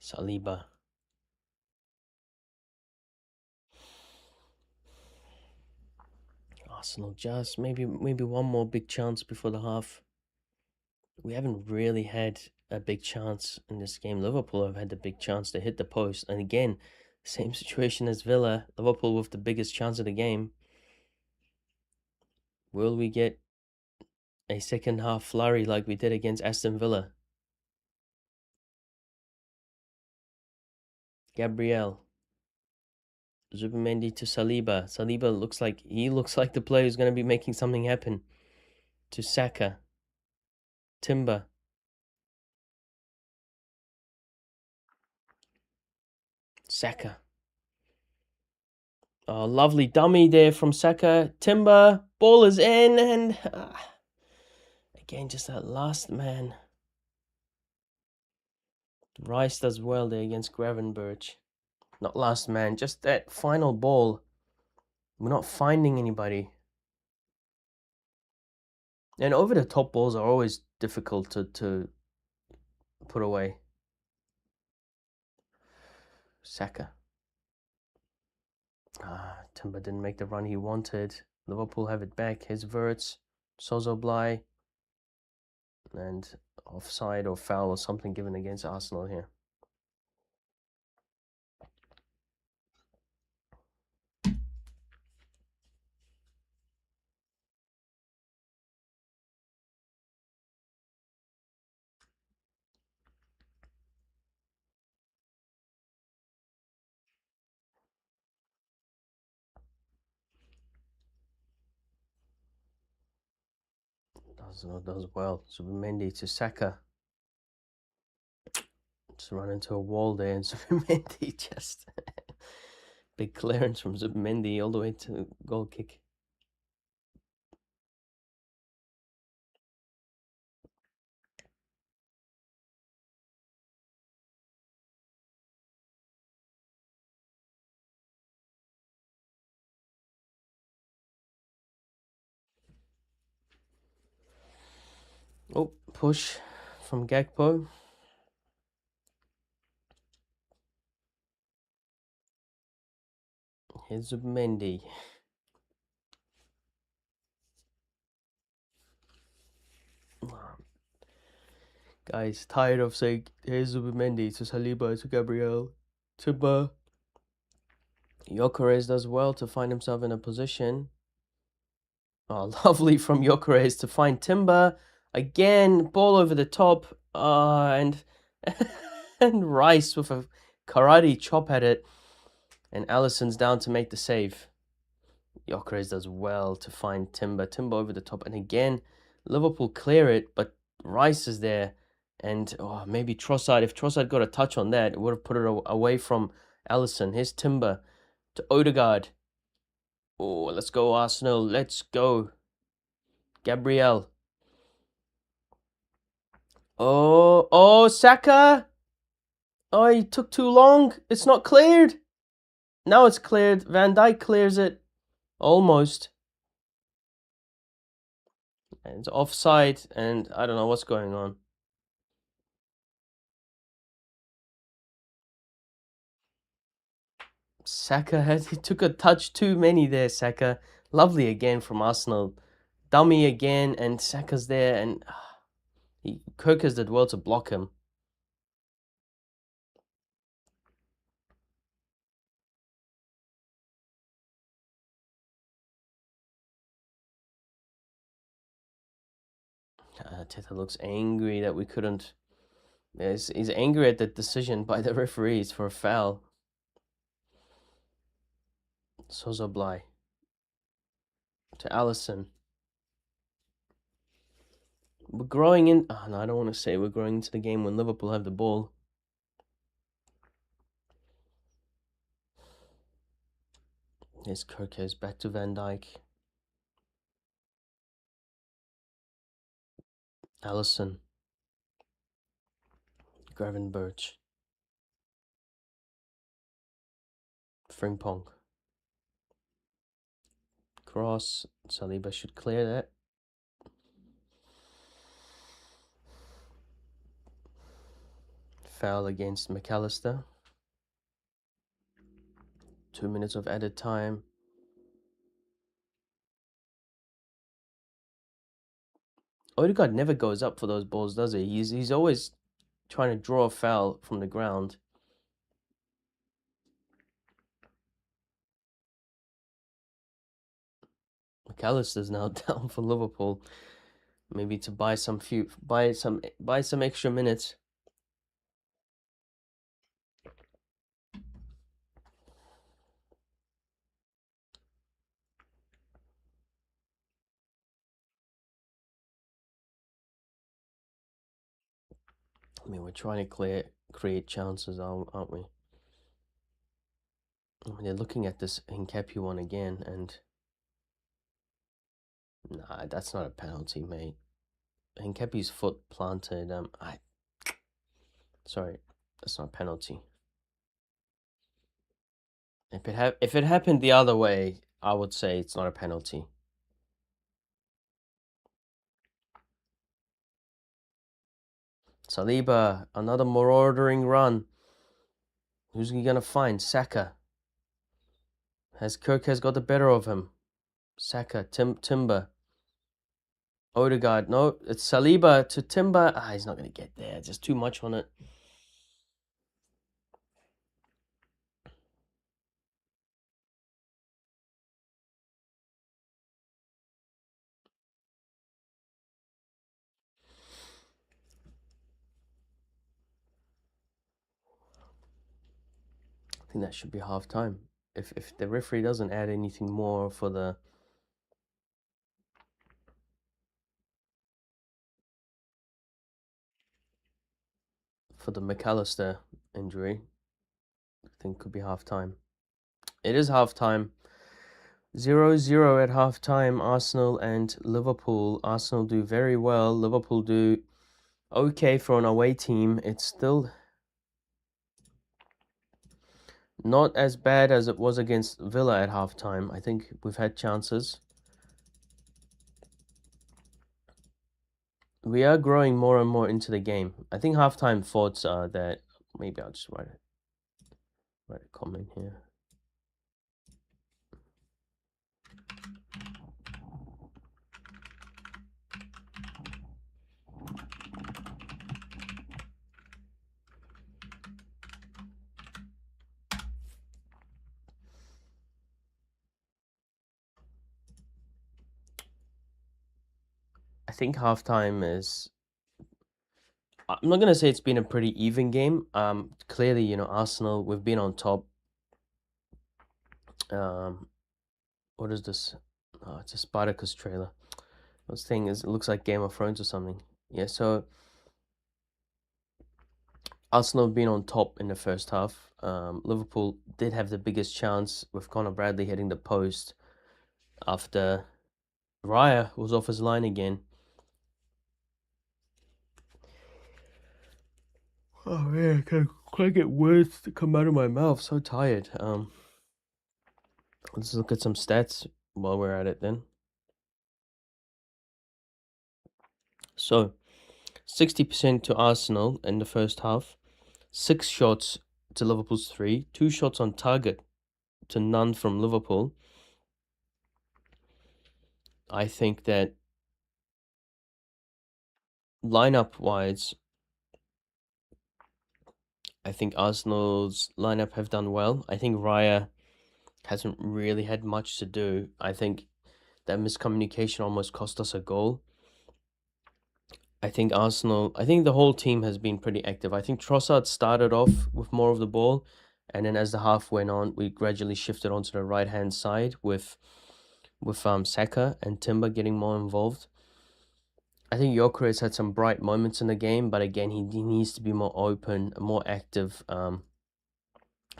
Saliba. Arsenal just maybe one more big chance before the half. We haven't really had a big chance in this game. Liverpool have had the big chance to hit the post. And again, same situation as Villa. Liverpool with the biggest chance of the game. Will we get a second half flurry like we did against Aston Villa? Gabriel. Zubimendi to Saliba. Saliba looks like the player who's going to be making something happen. To Saka. Timber. Saka. Oh, lovely dummy there from Saka. Timber. Ball is in and... again, just that last man. Rice does well there against Gravenberch. Not last man, just that final ball. We're not finding anybody. And over the top balls are always difficult to put away. Saka. Timber didn't make the run he wanted. Liverpool have it back. His Verts. Sozoblai. And offside or foul or something given against Arsenal here. Does well. Zubimendi to Saka. Just run into a wall there, and Zubimendi just big clearance from Zubimendi all the way to goal kick. Oh, push from Gakpo. Here's Zubimendi. Guys, tired of saying, here's Zubimendi to Saliba to Gabriel to Burr. Gyökeres does well to find himself in a position. Oh, lovely from Gyökeres to find Timber. Again, ball over the top. And and Rice with a karate chop at it. And Alisson's down to make the save. Gyökeres does well to find Timber. Timber over the top. And again, Liverpool clear it, but Rice is there. And maybe Trossard. If Trossard got a touch on that, it would have put it away from Alisson. Here's Timber to Odegaard. Oh, let's go, Arsenal. Let's go. Gabriel. Oh, Saka. Oh, he took too long. It's not cleared. Now it's cleared. Van Dijk clears it. Almost. And it's offside, and I don't know what's going on. Saka he took a touch too many there, Saka. Lovely again from Arsenal. Dummy again, and Saka's there, and Kirkers did well to block him. Teta looks angry that we couldn't. He's angry at the decision by the referees for a foul. Sozoblai to Alisson. We're growing in. Oh, no, I don't want to say we're growing into the game when Liverpool have the ball. Here's Kirkes back to Van Dijk. Alisson. Gravenberch. Frimpong. Cross. Saliba should clear that. Foul against McAllister. 2 minutes of added time. Odegaard never goes up for those balls, does he? He's always trying to draw a foul from the ground. McAllister's now down for Liverpool. Maybe to buy some extra minutes. I mean, we're trying to create chances, aren't we? I mean, they're looking at this Hincapié one again, and nah, that's not a penalty, mate. Hincapié's foot planted. Sorry, that's not a penalty. If it happened the other way, I would say it's not a penalty. Saliba, another marauding run. Who's he gonna find? Saka. Kirk has got the better of him. Saka, Timber. Odegaard. No, it's Saliba to Timber. He's not going to get there. Just too much on it. I think that should be half time. If the referee doesn't add anything more for the McAllister injury, I think could be half time. It is half time. 0-0 at half time. Arsenal and Liverpool. Arsenal do very well. Liverpool do okay for an away team. It's still not as bad as it was against Villa at half time. I think we've had chances. We are growing more and more into the game. I think halftime thoughts are that maybe I'll just write a comment here. I think halftime is. I'm not gonna say it's been a pretty even game. Clearly, you know, Arsenal, we've been on top. What is this? Oh, it's a Spartacus trailer. This thing is, it looks like Game of Thrones or something. Yeah, so Arsenal have been on top in the first half. Liverpool did have the biggest chance with Conor Bradley hitting the post after Raya was off his line again. Oh man, I can't get words to come out of my mouth. So tired. Let's look at some stats while we're at it then. So, 60% to Arsenal in the first half, 6 shots to Liverpool's 3, 2 shots on target to none from Liverpool. I think that lineup-wise, I think Arsenal's lineup have done well. I think Raya hasn't really had much to do. I think that miscommunication almost cost us a goal. I think the whole team has been pretty active. I think Trossard started off with more of the ball, and then as the half went on, we gradually shifted onto the right-hand side with Saka and Timber getting more involved. I think Gyökeres had some bright moments in the game, but again, he needs to be more open, more active.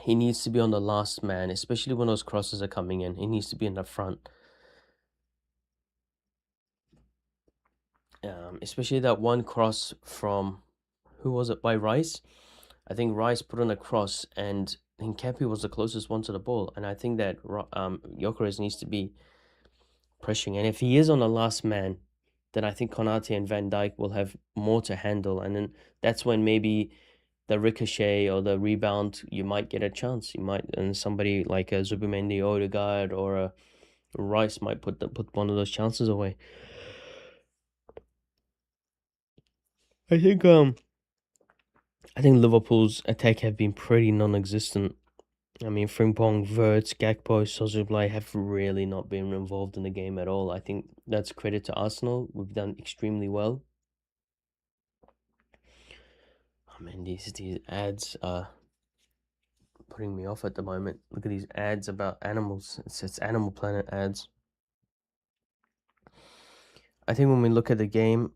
He needs to be on the last man, especially when those crosses are coming in. He needs to be in the front. Especially that one cross from, who was it, by Rice? I think Rice put on a cross and Hincapié was the closest one to the ball. And I think that Gyökeres needs to be pressuring. And if he is on the last man, then I think Konate and Van Dijk will have more to handle. And then that's when maybe the ricochet or the rebound, you might get a chance. You might, and somebody like a Zubimendi, Odegaard, or a Rice might put one of those chances away. I think Liverpool's attack have been pretty non-existent. I mean, Frimpong, Wirtz, Gakpo, Szoboszlai have really not been involved in the game at all. I think that's credit to Arsenal. We've done extremely well. Oh man, these ads are putting me off at the moment. Look at these ads about animals. It's Animal Planet ads. I think when we look at the game,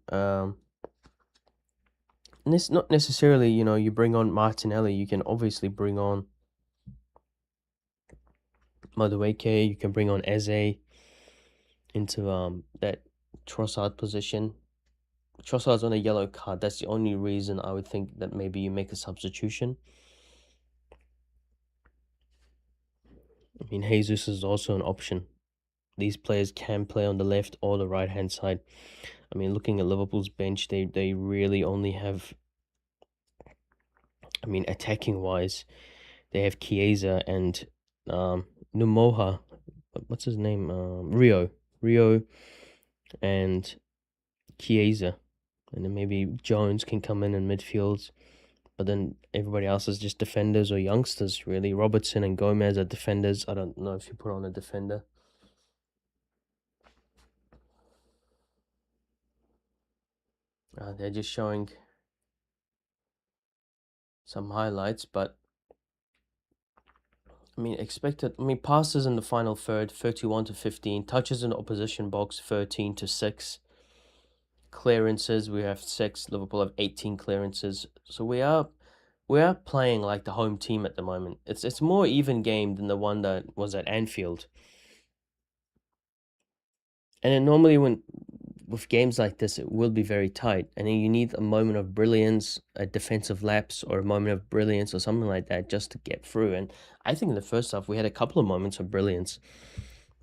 and it's not necessarily, you know, you bring on Martinelli. You can obviously bring on Madueke. You can bring on Eze into that Trossard position. Trossard's on a yellow card. That's the only reason I would think that maybe you make a substitution. I mean, Jesus is also an option. These players can play on the left or the right-hand side. I mean, looking at Liverpool's bench, they really only have, I mean, attacking-wise, they have Chiesa and Numoha. What's his name? Rio, and Chiesa, and then maybe Jones can come in midfield. But then everybody else is just defenders or youngsters, really. Robertson and Gomez are defenders. I don't know if you put on a defender. They're just showing some highlights, but I mean, expected. I mean, passes in the final third, 31 to 15. Touches in the opposition box, 13 to 6. Clearances, we have 6. Liverpool have 18 clearances. So we are playing like the home team at the moment. It's more even game than the one that was at Anfield. And then normally when with games like this, it will be very tight, and then you need a moment of brilliance, a defensive lapse, or a moment of brilliance, or something like that, just to get through. And I think in the first half we had a couple of moments of brilliance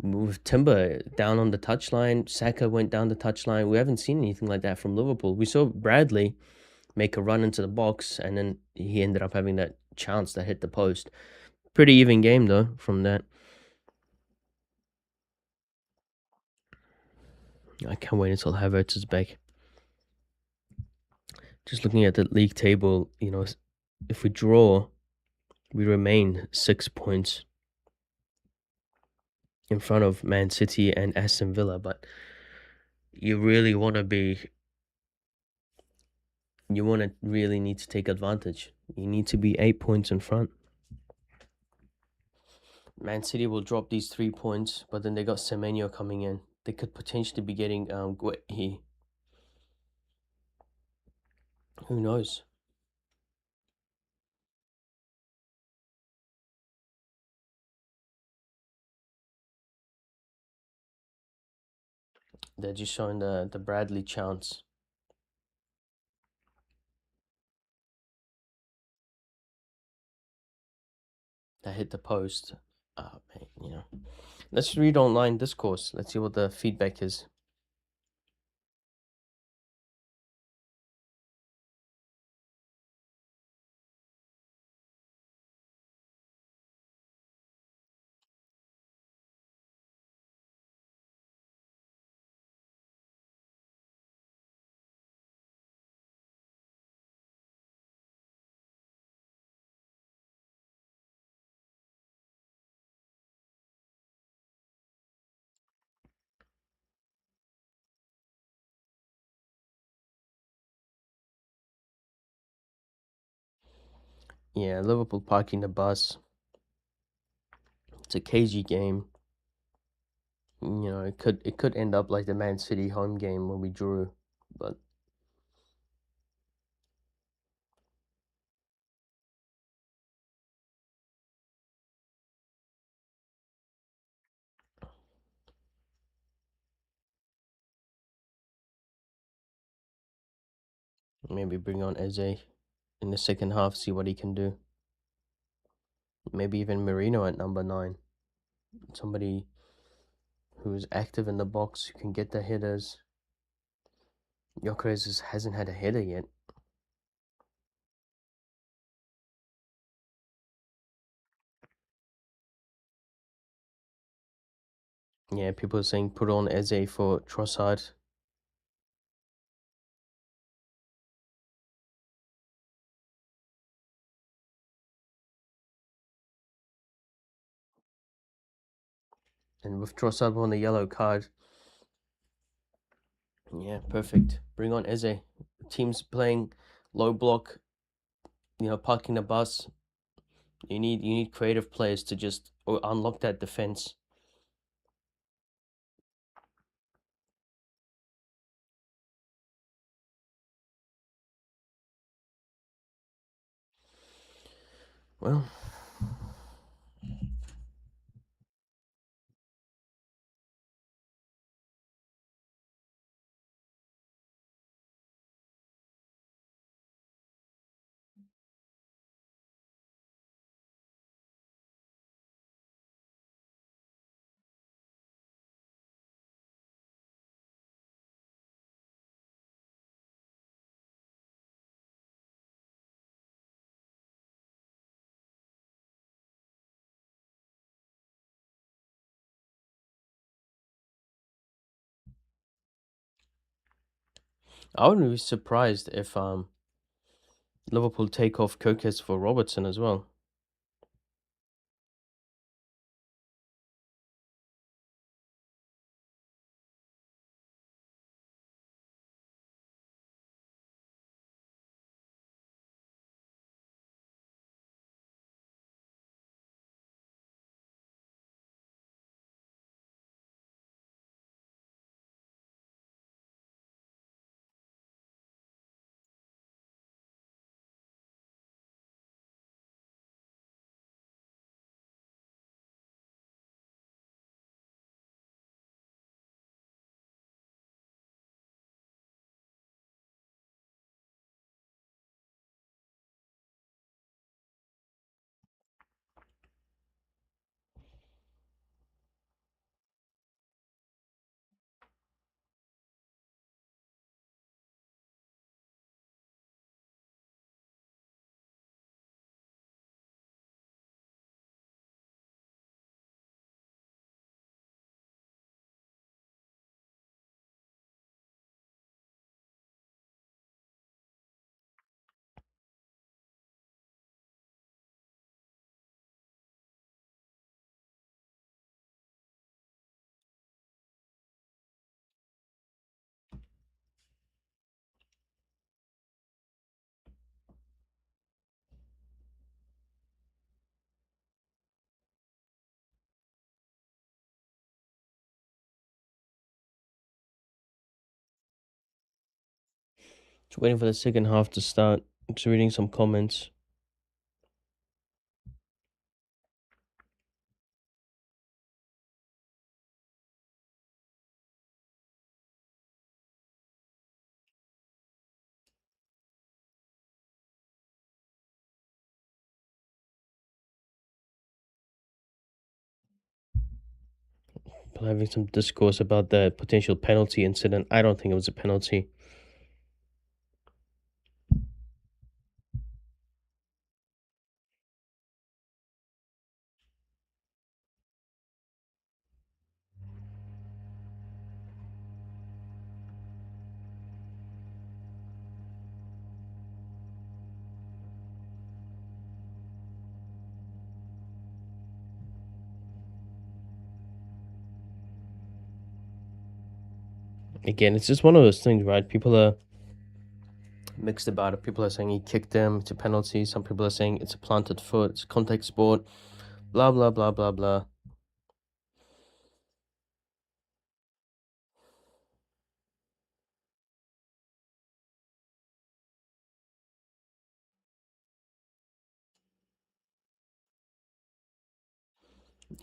with Timber down on the touchline. Saka went down the touchline. We haven't seen anything like that from Liverpool. We saw Bradley make a run into the box, and then he ended up having that chance that hit the post. Pretty even game though from that. I can't wait until Havertz is back. Just looking at the league table, if we draw, we remain 6 points in front of Man City and Aston Villa. But you really want to really need to take advantage. You need to be 8 points in front. Man City will drop these 3 points, but then they got Semenyo coming in. They could potentially be getting Guehi. Who knows? They're just showing the Bradley chance. That hit the post. Oh, man, Let's read online discourse. Let's see what the feedback is. Yeah, Liverpool parking the bus. It's a cagey game. It could end up like the Man City home game when we drew, but maybe bring on Eze in the second half, see what he can do. Maybe even Merino at number 9. Somebody who's active in the box, who can get the headers. Gyökeres hasn't had a header yet. Yeah, people are saying put on Eze for Trossard. And with Trossard on the yellow card, yeah, perfect. Bring on Eze. Teams playing low block, parking the bus. You need creative players to just unlock that defense. Well, I wouldn't be surprised if Liverpool take off Kirkes for Robertson as well. Just waiting for the second half to start. Just reading some comments. People having some discourse about the potential penalty incident. I don't think it was a penalty. Again, it's just one of those things, right? People are mixed about it. People are saying he kicked him, it's a penalty. Some people are saying it's a planted foot, it's a contact sport, blah, blah, blah, blah, blah.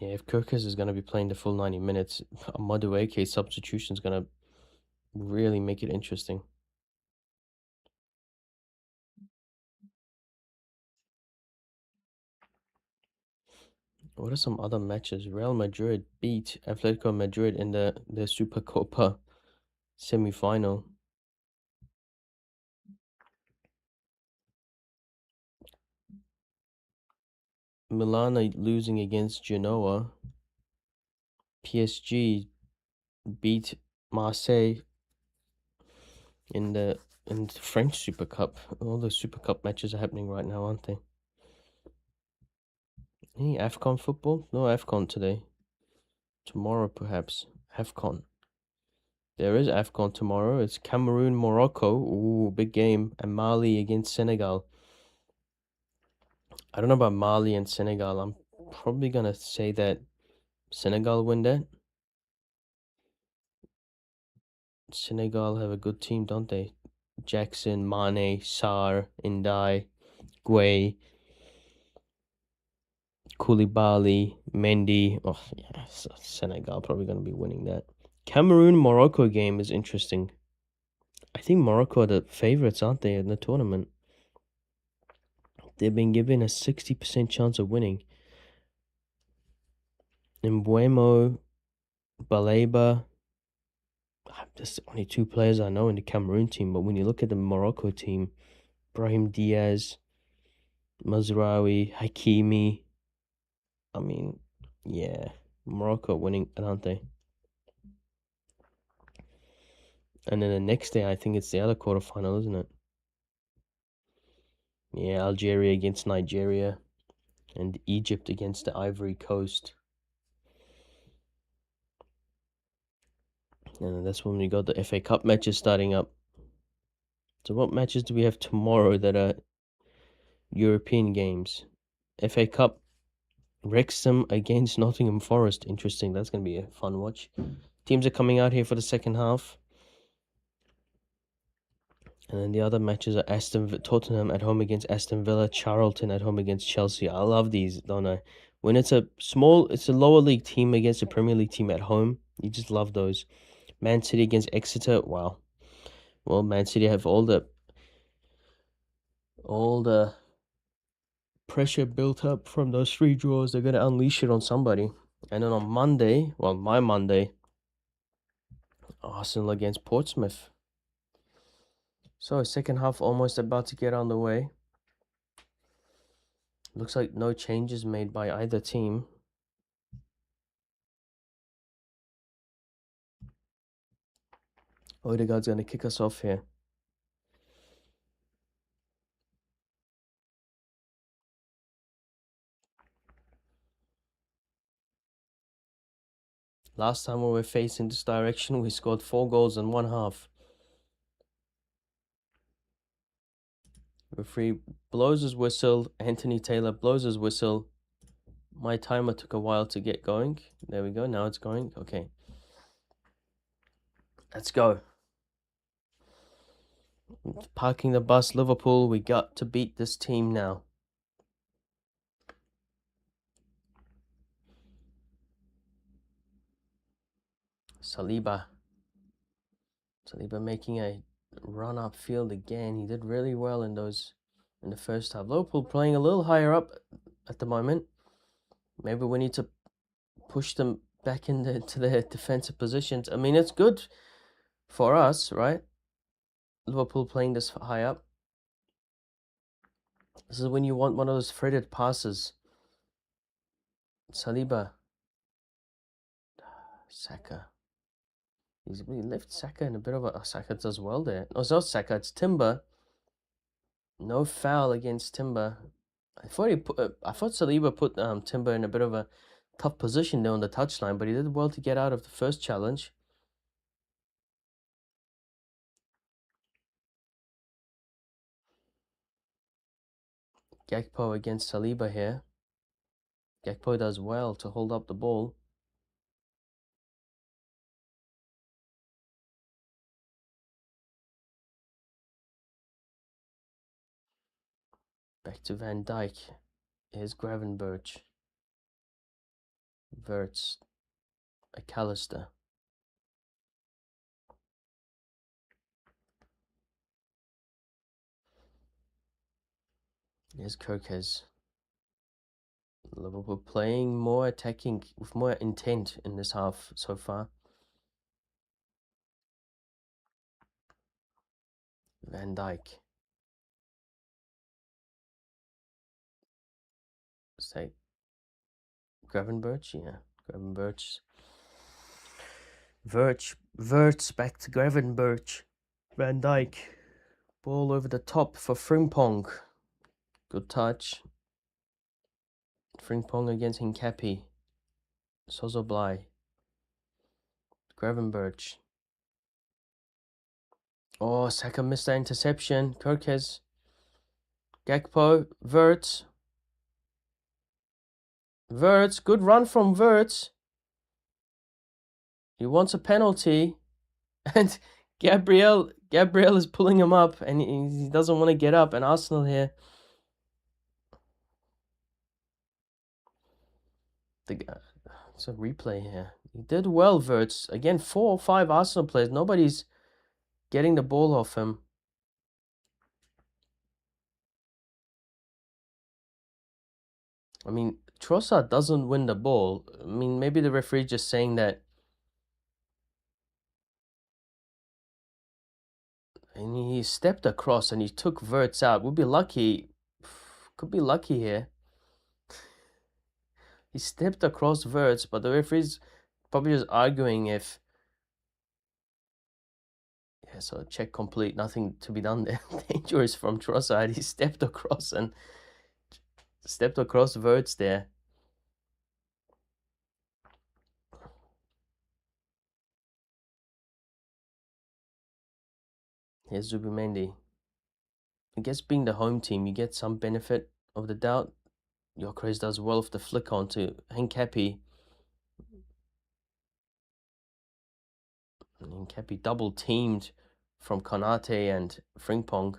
Yeah, if Kirkes is going to be playing the full 90 minutes, a Madueke substitution is going to really make it interesting. What are some other matches? Real Madrid beat Atletico Madrid in the Supercopa semi-final. Milan are losing against Genoa. PSG beat Marseille in the French Super Cup. All the Super Cup matches are happening right now, aren't they? Any AFCON football? No AFCON today. Tomorrow, perhaps. AFCON. There is AFCON tomorrow. It's Cameroon, Morocco. Ooh, big game. And Mali against Senegal. I don't know about Mali and Senegal. I'm probably gonna say that Senegal win that. Senegal have a good team, don't they? Jackson, Mane, Sarr, Ndai, Gueye, Koulibaly, Mendy. Oh, yeah, Senegal probably going to be winning that. Cameroon Morocco game is interesting. I think Morocco are the favorites, aren't they, in the tournament? They've been given a 60% chance of winning. Mbuemo, Baleba. There's only two players I know in the Cameroon team, but when you look at the Morocco team, Brahim Diaz, Mazraoui, Hakimi. I mean, yeah, Morocco winning, aren't they? And then the next day, I think it's the other quarterfinal, isn't it? Yeah, Algeria against Nigeria and Egypt against the Ivory Coast. And then that's when we got the FA Cup matches starting up. So what matches do we have tomorrow that are European games? FA Cup, Wrexham against Nottingham Forest. Interesting. That's going to be a fun watch. Teams are coming out here for the second half. And then the other matches are Tottenham at home against Aston Villa, Charlton at home against Chelsea. I love these, don't I? When it's a lower league team against a Premier League team at home, you just love those. Man City against Exeter. Wow. Well, Man City have all the pressure built up from those 3 draws. They're gonna unleash it on somebody. And then on Monday, well, my Monday, Arsenal against Portsmouth. So second half almost about to get on the way. Looks like no changes made by either team. Odegaard's going to kick us off here. Last time we were facing this direction, we scored 4 goals in 1 half. Referee blows his whistle. Anthony Taylor blows his whistle. My timer took a while to get going. There we go. Now it's going. Okay. Let's go. Parking the bus, Liverpool. We got to beat this team now. Saliba making a run upfield again. He did really well in the first half. Liverpool playing a little higher up at the moment. Maybe we need to push them back into their defensive positions. I mean, it's good for us, right? Liverpool playing this high up. This is when you want one of those threaded passes. Saliba. Saka. He left Saka in a bit of a... Saka does well there. No, it's not Saka, it's Timber. No foul against Timber. I thought Saliba put Timber in a bit of a tough position there on the touchline, but he did well to get out of the first challenge. Gakpo against Saliba here. Gakpo does well to hold up the ball. Back to Van Dijk. Here's Gravenberch. Verts. McAllister. Here's Kirkes. Liverpool playing more attacking with more intent in this half so far. Van Dijk. Say Gravenberch, yeah. Gravenberch. Verts back to Gravenberch. Van Dijk. Ball over the top for Frimpong. Good touch. Frimpong against Hincapi. Sozoblai. Gravenberch. Oh, Saka missed that interception. Kirkes. Gakpo. Verts. Good run from Verts. He wants a penalty. And Gabriel is pulling him up. And he doesn't want to get up. And Arsenal here. It's a replay here. He did well, Verts. Again, 4 or 5 Arsenal players. Nobody's getting the ball off him. I mean, Trossard doesn't win the ball. I mean, maybe the referee just saying that. And he stepped across and he took Verts out. We'll be lucky. Could be lucky here. He stepped across Verts, but the referee's probably just arguing if... Yeah, so check complete, nothing to be done there. Dangerous from Trossard. He stepped across Verts there. Here's Zubimendi. I guess being the home team, you get some benefit of the doubt. Gyökeres does well with the flick on to Hincapi. And Hincapi double teamed from Konate and Frimpong.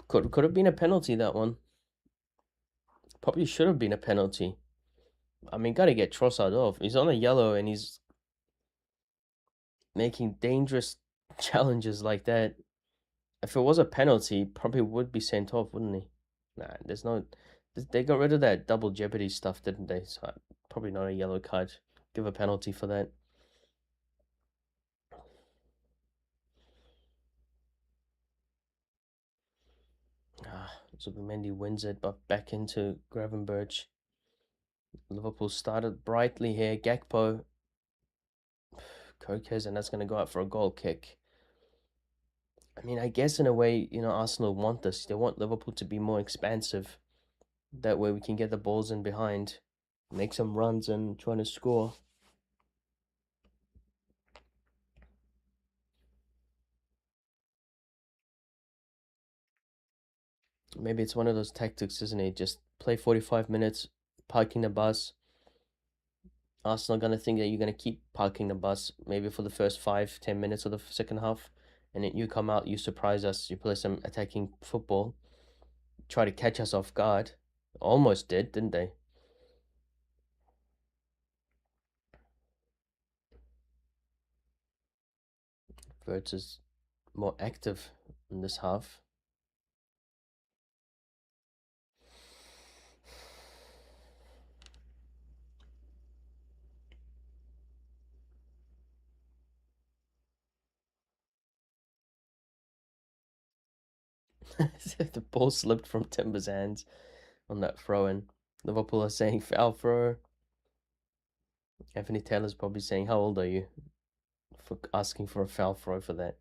Could have been a penalty, that one. Probably should have been a penalty. I mean, gotta get Trossard off. He's on a yellow and he's making dangerous challenges like that. If it was a penalty, probably would be sent off, wouldn't he? Nah, there's no. They got rid of that double jeopardy stuff, didn't they? So probably not a yellow card. Give a penalty for that. Zubimendi wins it, but back into Gravenberch. Liverpool started brightly here. Gakpo, Kokes, and that's going to go out for a goal kick. I mean, I guess in a way, Arsenal want this. They want Liverpool to be more expansive. That way we can get the balls in behind, make some runs and try to score. Maybe it's one of those tactics, isn't it? Just play 45 minutes, parking the bus. Arsenal going to think that you're going to keep parking the bus maybe for the first 5-10 minutes of the second half. And then you come out, you surprise us, you play some attacking football, try to catch us off guard. Almost did, didn't they? Verts is more active in this half. The ball slipped from Timber's hands on that throw-in. Liverpool are saying foul throw. Anthony Taylor's probably saying, how old are you? For asking for a foul throw for that.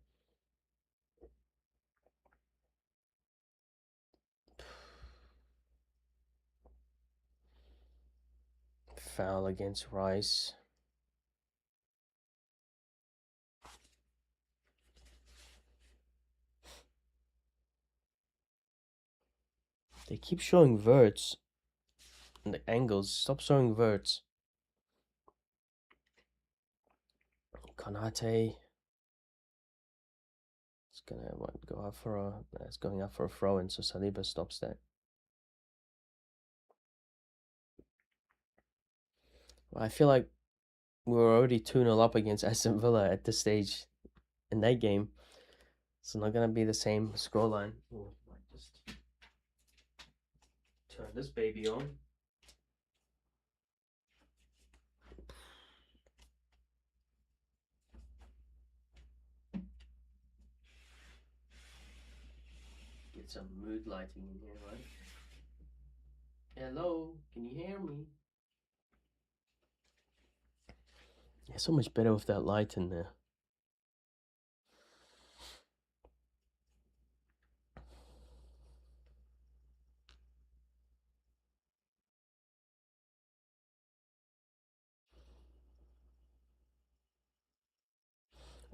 Foul against Rice. They keep showing Verts and the angles. Stop showing Verts. Konate. It's gonna go out for a. It's going out for a throw in, so Saliba stops that. I feel like we were already 2-0 up against Aston Villa at this stage in that game. It's not gonna be the same scoreline. Oh, I might just turn this baby on. Get some mood lighting in here, right? Hello, can you hear me? Yeah, so much better with that light in there.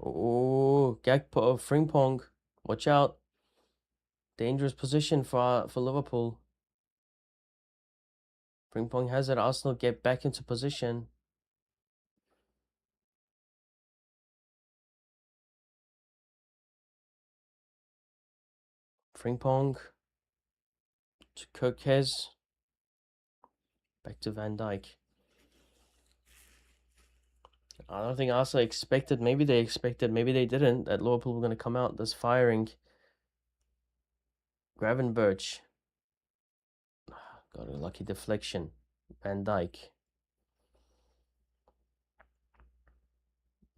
Oh, Gakpo, Frimpong, watch out! Dangerous position for Liverpool. Frimpong has it. Arsenal get back into position. Frimpong to Kokes. Back to Van Dijk. I don't think Arsenal expected. Maybe they expected. Maybe they didn't. That Liverpool were going to come out this firing. Gravenberch. Got a lucky deflection. Van Dijk.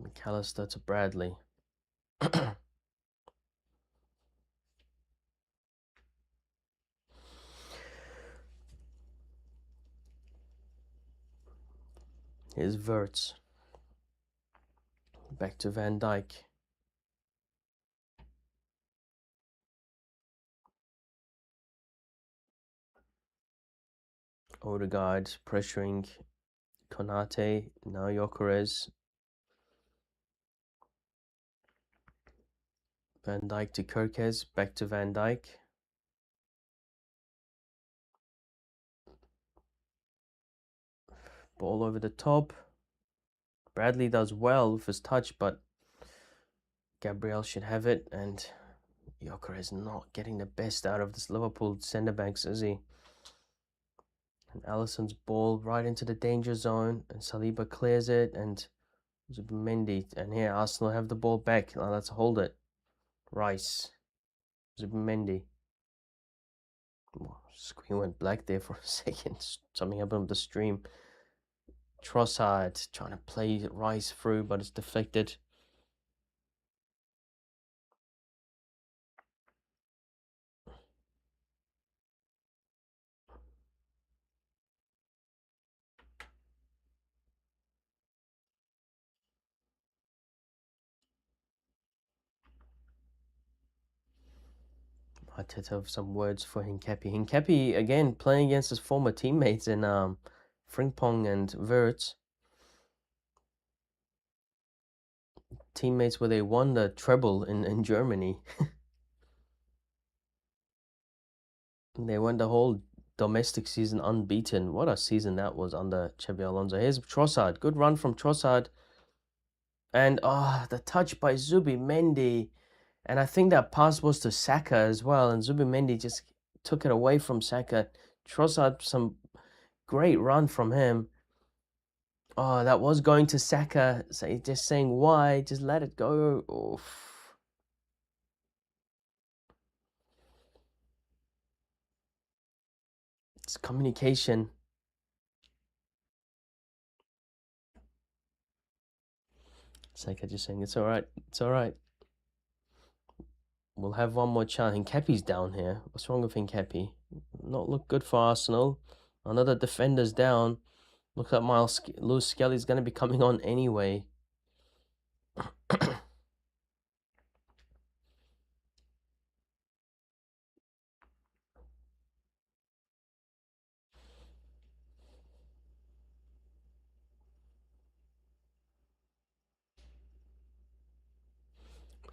McAllister to Bradley. Here's Wirtz. Back to Van Dijk. Odegaard pressuring Konate. Now Gyökeres. Van Dijk to Kerkez. Back to Van Dijk. Ball over the top. Bradley does well with his touch, but Gabriel should have it, and Gyökeres not getting the best out of this Liverpool centre-backs, is he? And Alisson's ball right into the danger zone, and Saliba clears it, and Zubimendi, and here Arsenal have the ball back. Now let's hold it. Rice. Zubimendi. Oh, screen went black there for a second. Something happened with the stream. Trossard trying to play Rice through, but it's deflected. I did have some words for Hincapi. Hincapi, again, playing against his former teammates in Frimpong and Wirtz. Teammates where they won the treble in Germany. They won the whole domestic season unbeaten. What a season that was under Xabi Alonso. Here's Trossard. Good run from Trossard. And the touch by Zubimendi. And I think that pass was to Saka as well. And Zubimendi just took it away from Saka. Trossard, some great run from him. Oh, that was going to Saka. So just saying why. Just let it go. Oof. It's communication. Saka just saying, it's all right. It's all right. We'll have one more chance. Hincapi's down here. What's wrong with Hincapi? Not look good for Arsenal. Another defender's down. Looks like Lewis Skelly's going to be coming on anyway.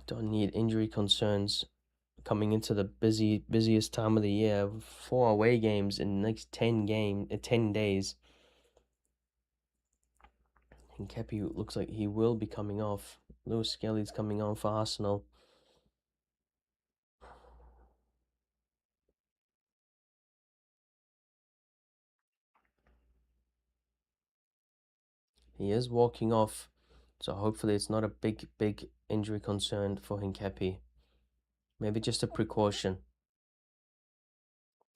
Don't need injury concerns coming into the busiest time of the year. 4 away games in the next 10 days. Hincapi looks like he will be coming off. Lewis Skelly's coming on for Arsenal. He is walking off, so hopefully it's not a big injury concern for Hincapi. Maybe just a precaution.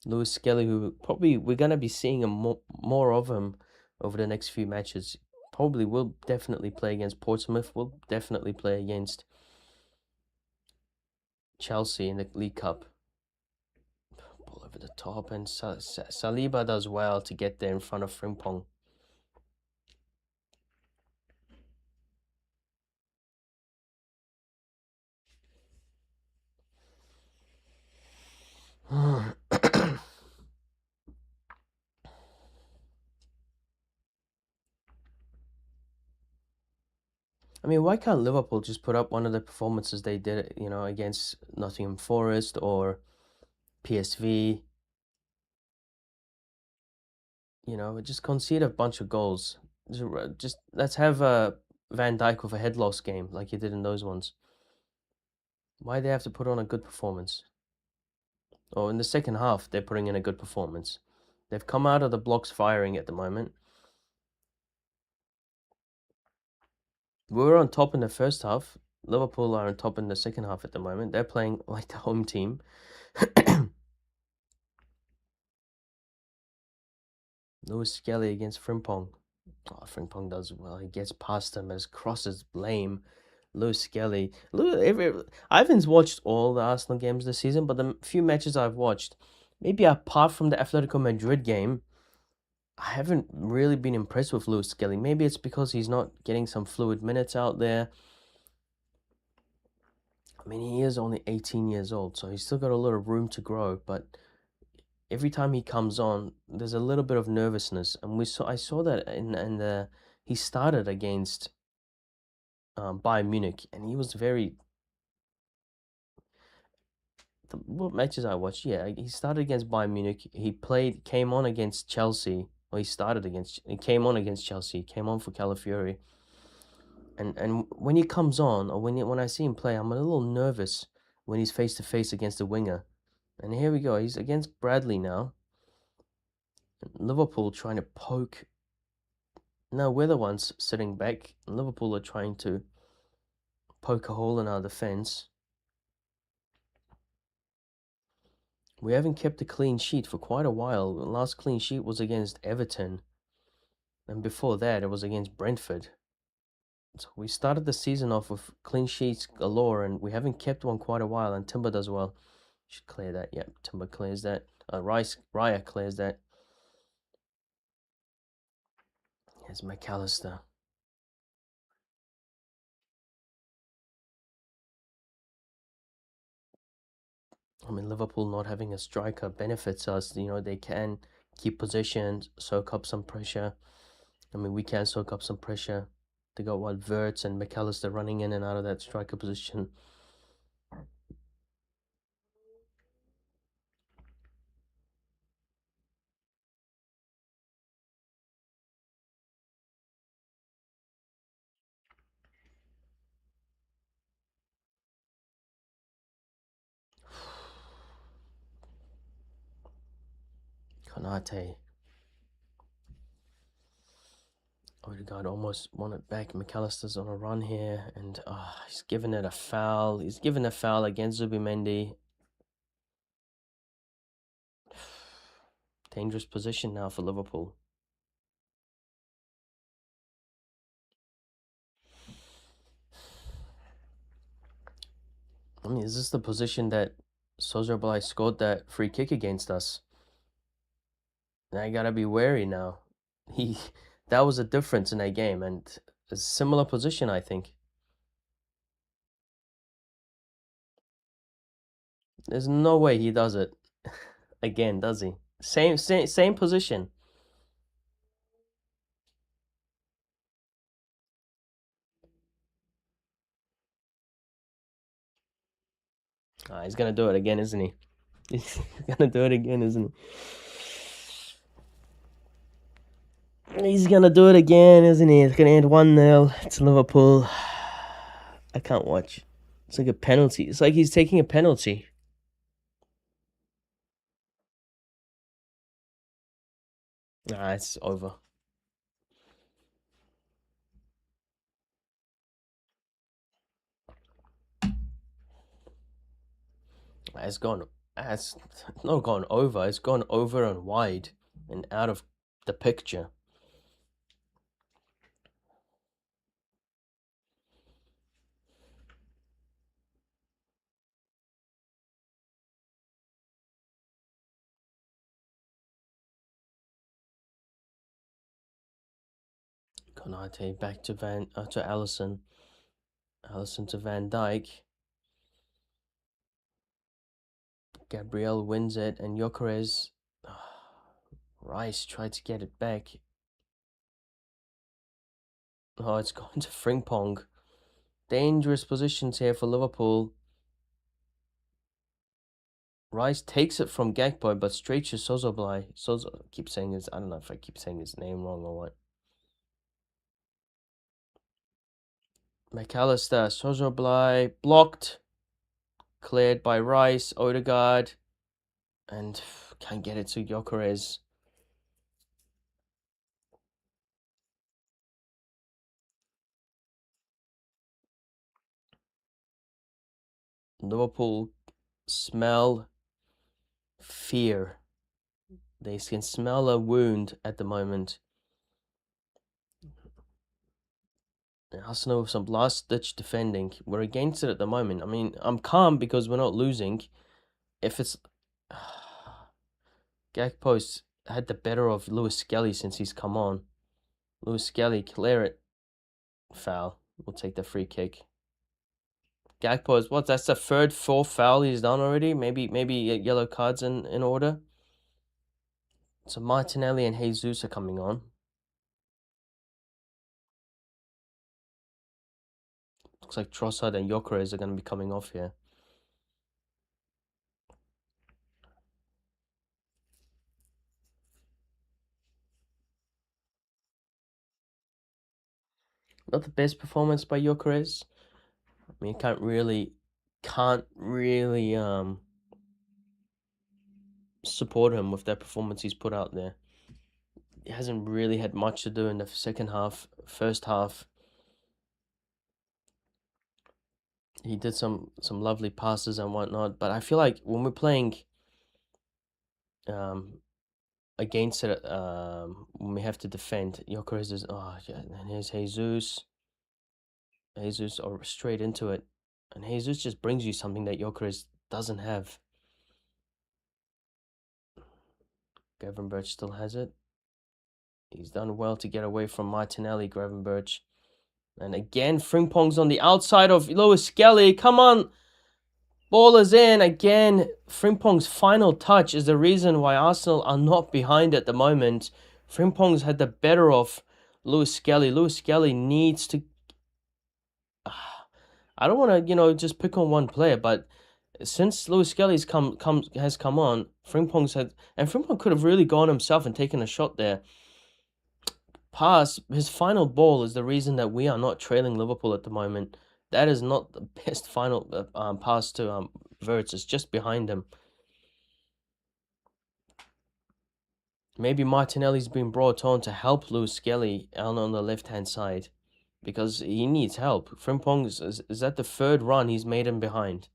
Lewis Skelly, who probably we're going to be seeing more of him over the next few matches. Probably will definitely play against Portsmouth. Will definitely play against Chelsea in the League Cup. Ball over the top, and Saliba does well to get there in front of Frimpong. I mean, why can't Liverpool just put up one of the performances they did, against Nottingham Forest or PSV? Just concede a bunch of goals. Just let's have Van Dijk with a head loss game like he did in those ones. Why do they have to put on a good performance? Oh, in the second half, they're putting in a good performance. They've come out of the blocks firing at the moment. We were on top in the first half. Liverpool are on top in the second half at the moment. They're playing like the home team. Lewis Skelly against Frimpong. Oh, Frimpong does well. He gets past him. His cross is lame. Lewis Skelly. I haven't watched all the Arsenal games this season, but the few matches I've watched, maybe apart from the Atletico Madrid game, I haven't really been impressed with Lewis Skelly. Maybe it's because he's not getting some fluid minutes out there. I mean, he is only 18 years old, so he's still got a lot of room to grow. But every time he comes on, there's a little bit of nervousness, and I saw that in the he started against Bayern Munich, and he was very what matches I watched. Yeah, he started against Bayern Munich. Came on against Chelsea. Well, he came on against Chelsea. Came on for Calafiori, and when he comes on, or when I see him play, I'm a little nervous when he's face to face against the winger. And here we go. He's against Bradley now. Liverpool trying to poke. No, we're the ones sitting back. Liverpool are trying to poke a hole in our defense. We haven't kept a clean sheet for quite a while. The last clean sheet was against Everton. And before that, it was against Brentford. So we started the season off with clean sheets galore, and we haven't kept one quite a while. And Timber does well. Should clear that. Yep, Timber clears that. Raya clears that. Here's McAllister. I mean, Liverpool not having a striker benefits us. You know, they can keep possession, soak up some pressure. I mean, we can soak up some pressure. They got what, Verts and McAllister running in and out of that striker position. Konate. Odegaard almost won it back. McAllister's on a run here, and he's given it a foul. He's given a foul against Zubimendi. Dangerous position now for Liverpool. I mean, is this the position that Szoboszlai scored that free kick against us? I gotta be wary now. That was a difference in that game, and a similar position, I think. There's no way he does it again, does he? Same position. He's gonna do it again, isn't he? He's gonna do it again, isn't he? He's gonna do it again, isn't he? It's gonna end 1-0 to Liverpool. I can't watch. It's like a penalty. It's like he's taking a penalty. It's over. It's gone. It's not gone over. It's gone over and wide and out of the picture. Konate back to Alisson. Alisson to Van Dijk. Gabriel wins it, and Gyökeres. Rice tried to get it back. Oh, it's gone to Frimpong. Dangerous positions here for Liverpool. Rice takes it from Gakpo, but straight to Szoboszlai. I don't know if I keep saying his name wrong or what. McAllister, Szoboszlai, blocked. Cleared by Rice, Odegaard. And can't get it to Gyökeres. Liverpool smell fear. They can smell a wound at the moment. Arsenal with some last-ditch defending. We're against it at the moment. I mean, I'm calm because we're not losing. If it's Gakpo's had the better of Lewis Skelly since he's come on. Lewis Skelly, clear it. Foul. We'll take the free kick. Gakpo is what? That's the fourth foul he's done already. Maybe yellow cards in order. So Martinelli and Jesus are coming on. Looks like Trossard and Gyökeres are going to be coming off here. Not the best performance by Gyökeres. I mean, can't really support him with that performance he's put out there. He hasn't really had much to do in the second half. First half, he did some lovely passes and whatnot, but I feel like when we're playing against it, when we have to defend, Gyökeres is and here's Jesus or straight into it, and Jesus just brings you something that Gyökeres doesn't have. Gravenberch still has it. He's done well to get away from Martinelli, Gravenberch. And again, Frimpong's on the outside of Lewis Skelly. Come on. Ball is in. Again, Frimpong's final touch is the reason why Arsenal are not behind at the moment. Frimpong's had the better of Lewis Skelly. Lewis Skelly needs to... I don't want to, just pick on one player, but since Lewis Skelly's has come on, Frimpong's had... And Frimpong could have really gone himself and taken a shot there. His final ball is the reason that we are not trailing Liverpool at the moment. That is not the best final pass to Wirtz. It's just behind him. Maybe Martinelli's been brought on to help Lewis Skelly on the left-hand side because he needs help. Frimpong is at the third run he's made him behind.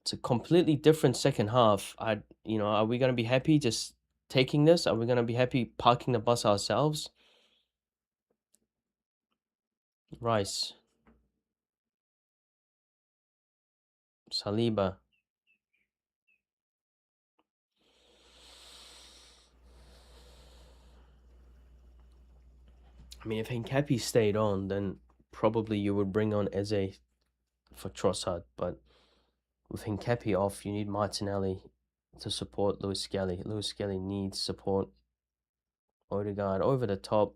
It's a completely different second half. Are we going to be happy just taking this? Are we going to be happy parking the bus ourselves? Rice. Saliba. I mean, if Hincapié stayed on, then probably you would bring on Eze for Trossard. But with Hincapié off, you need Martinelli to support Lewis Skelly. Lewis Skelly needs support. Odegaard over the top.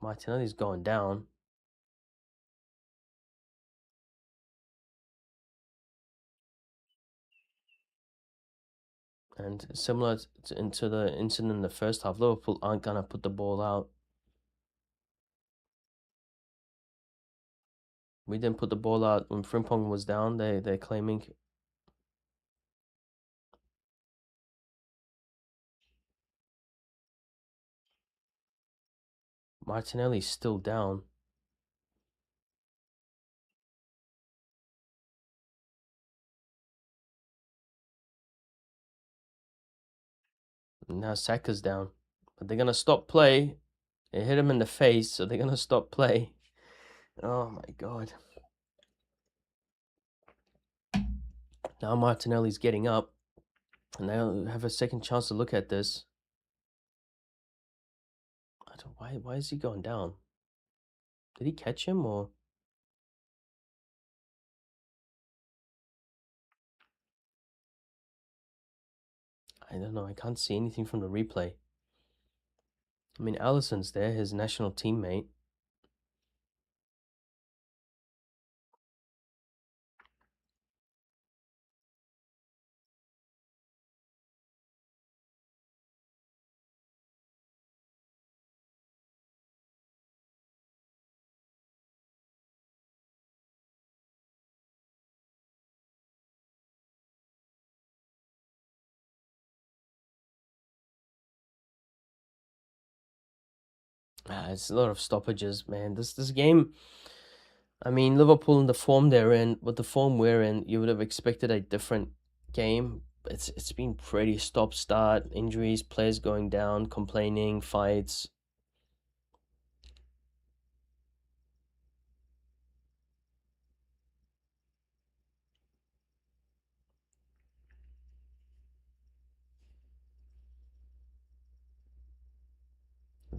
Martinelli's going down. And similar to the incident in the first half, Liverpool aren't going to put the ball out. We didn't put the ball out when Frimpong was down. They're claiming. Martinelli's still down. Now Saka's down. But they're going to stop play. It hit him in the face, so they're going to stop play. Oh my god. Now Martinelli's getting up. And they'll have a second chance to look at this. Why is he going down? Did he catch him or? I don't know. I can't see anything from the replay. I mean, Alisson's there, his national teammate. It's a lot of stoppages, man. This game, I mean, Liverpool in the form they're in, with the form we're in, you would have expected a different game. It's been pretty stop-start, injuries, players going down, complaining, fights.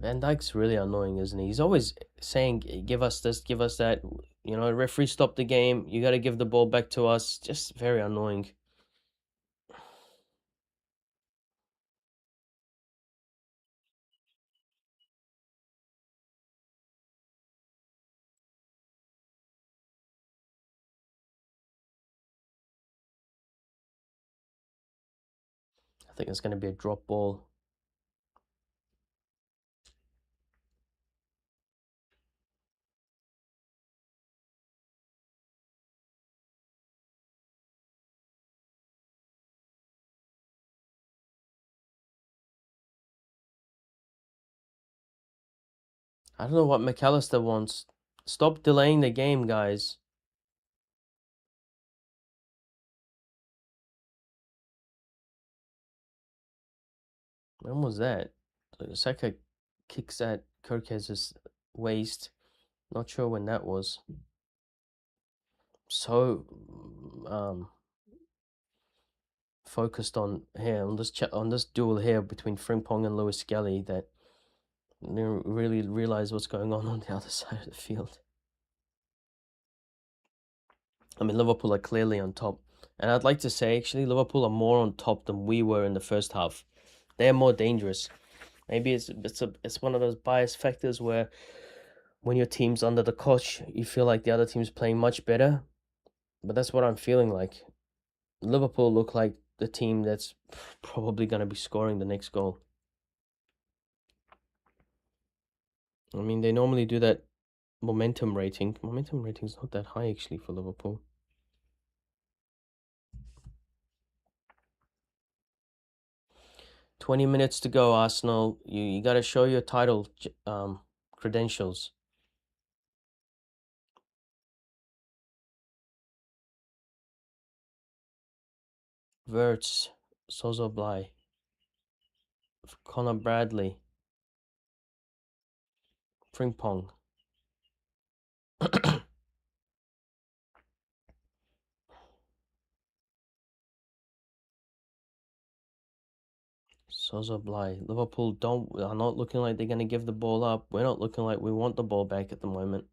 Van Dijk's really annoying, isn't he? He's always saying, "Give us this, give us that." You know, referee stopped the game. You got to give the ball back to us. Just very annoying. I think it's going to be a drop ball. I don't know what McAllister wants. Stop delaying the game, guys. When was that? Saka kicks at Kirkez's waist. Not sure when that was. So focused on here on this duel here between Frimpong and Lewis Skelly that they don't really realize what's going on the other side of the field. I mean, Liverpool are clearly on top, and I'd like to say actually Liverpool are more on top than we were in the first half. They're more dangerous. Maybe it's one of those bias factors where when your team's under the coach, you feel like the other team's playing much better. But that's what I'm feeling like. Liverpool look like the team that's probably going to be scoring the next goal. I mean, they normally do that momentum rating. Momentum rating's not that high actually for Liverpool. 20 minutes to go, Arsenal. You got to show your title credentials. Verts, Sozoblai, Connor Bradley, Frimpong. Sozoblai. Liverpool are not looking like they're going to give the ball up. We're not looking like we want the ball back at the moment.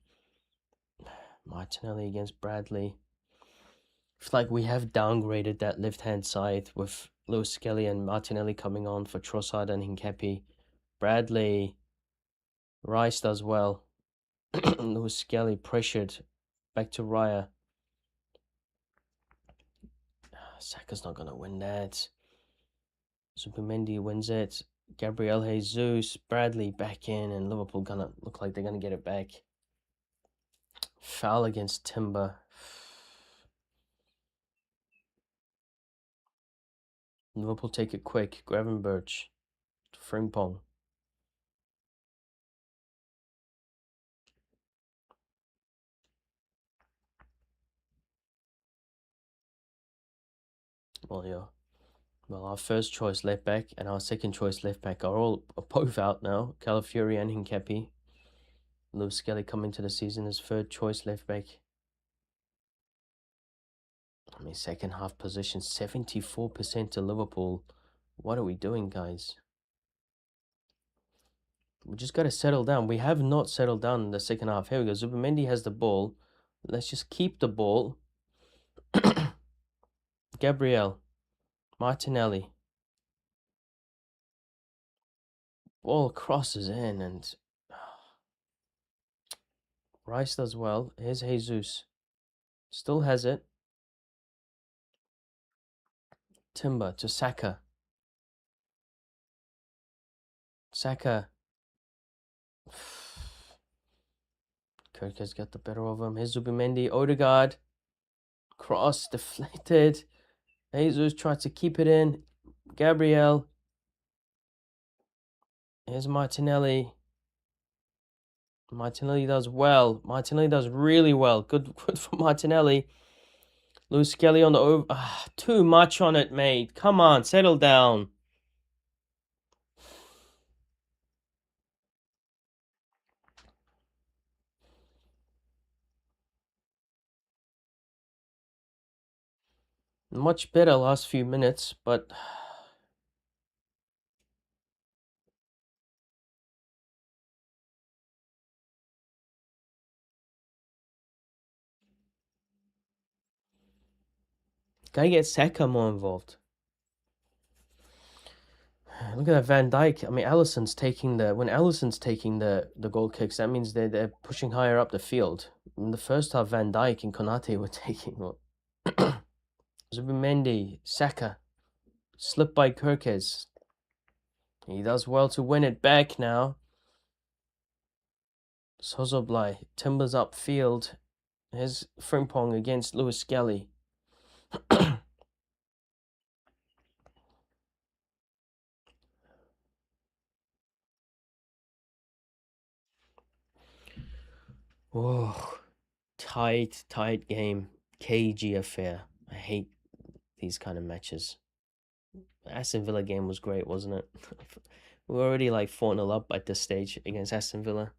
Martinelli against Bradley. It's like we have downgraded that left-hand side with Lewis Skelly and Martinelli coming on for Trossard and Hincapi. Bradley, Rice does well. Lewis Skelly pressured back to Raya. Saka's not going to win that. Zubimendi wins it. Gabriel Jesus, Bradley back in, and Liverpool gonna look like they're gonna get it back. Foul against Timber. Liverpool take it quick. Gravenberch to Frimpong. Well, yeah. Well, our first choice left back and our second choice left back are both out now. Calafiori and Hincapi. Lewis Skelly coming to the season as third choice left back. I mean, second half position 74% to Liverpool. What are we doing, guys? We just got to settle down. We have not settled down in the second half. Here we go. Zubimendi has the ball. Let's just keep the ball. Gabriel. Martinelli. Ball crosses in and Rice does well. Here's Jesus. Still has it. Timber to Saka. Saka. Kirk has got the better of him. Here's Zubimendi. Odegaard. Cross deflected. Jesus tried to keep it in. Gabriel. Here's Martinelli. Martinelli does well. Martinelli does really well. Good for Martinelli. Lewis Skelly on the over. Too much on it, mate. Come on, settle down. Much better last few minutes, but Gotta get Saka more involved. Look at that Van Dijk. I mean, Allison's taking the when Allison's taking the goal kicks. That means they're pushing higher up the field. In the first half, Van Dijk and Konate were taking what? Zubimendi, Saka, slipped by Kirkes. He does well to win it back now. Sozoblai, Timbers upfield. Here's Frimpong against Lewis Skelly. Oh, tight game. Cagey affair. I hate these kind of matches. Aston Villa game was great, wasn't it? We were already like 4-0 up at this stage against Aston Villa.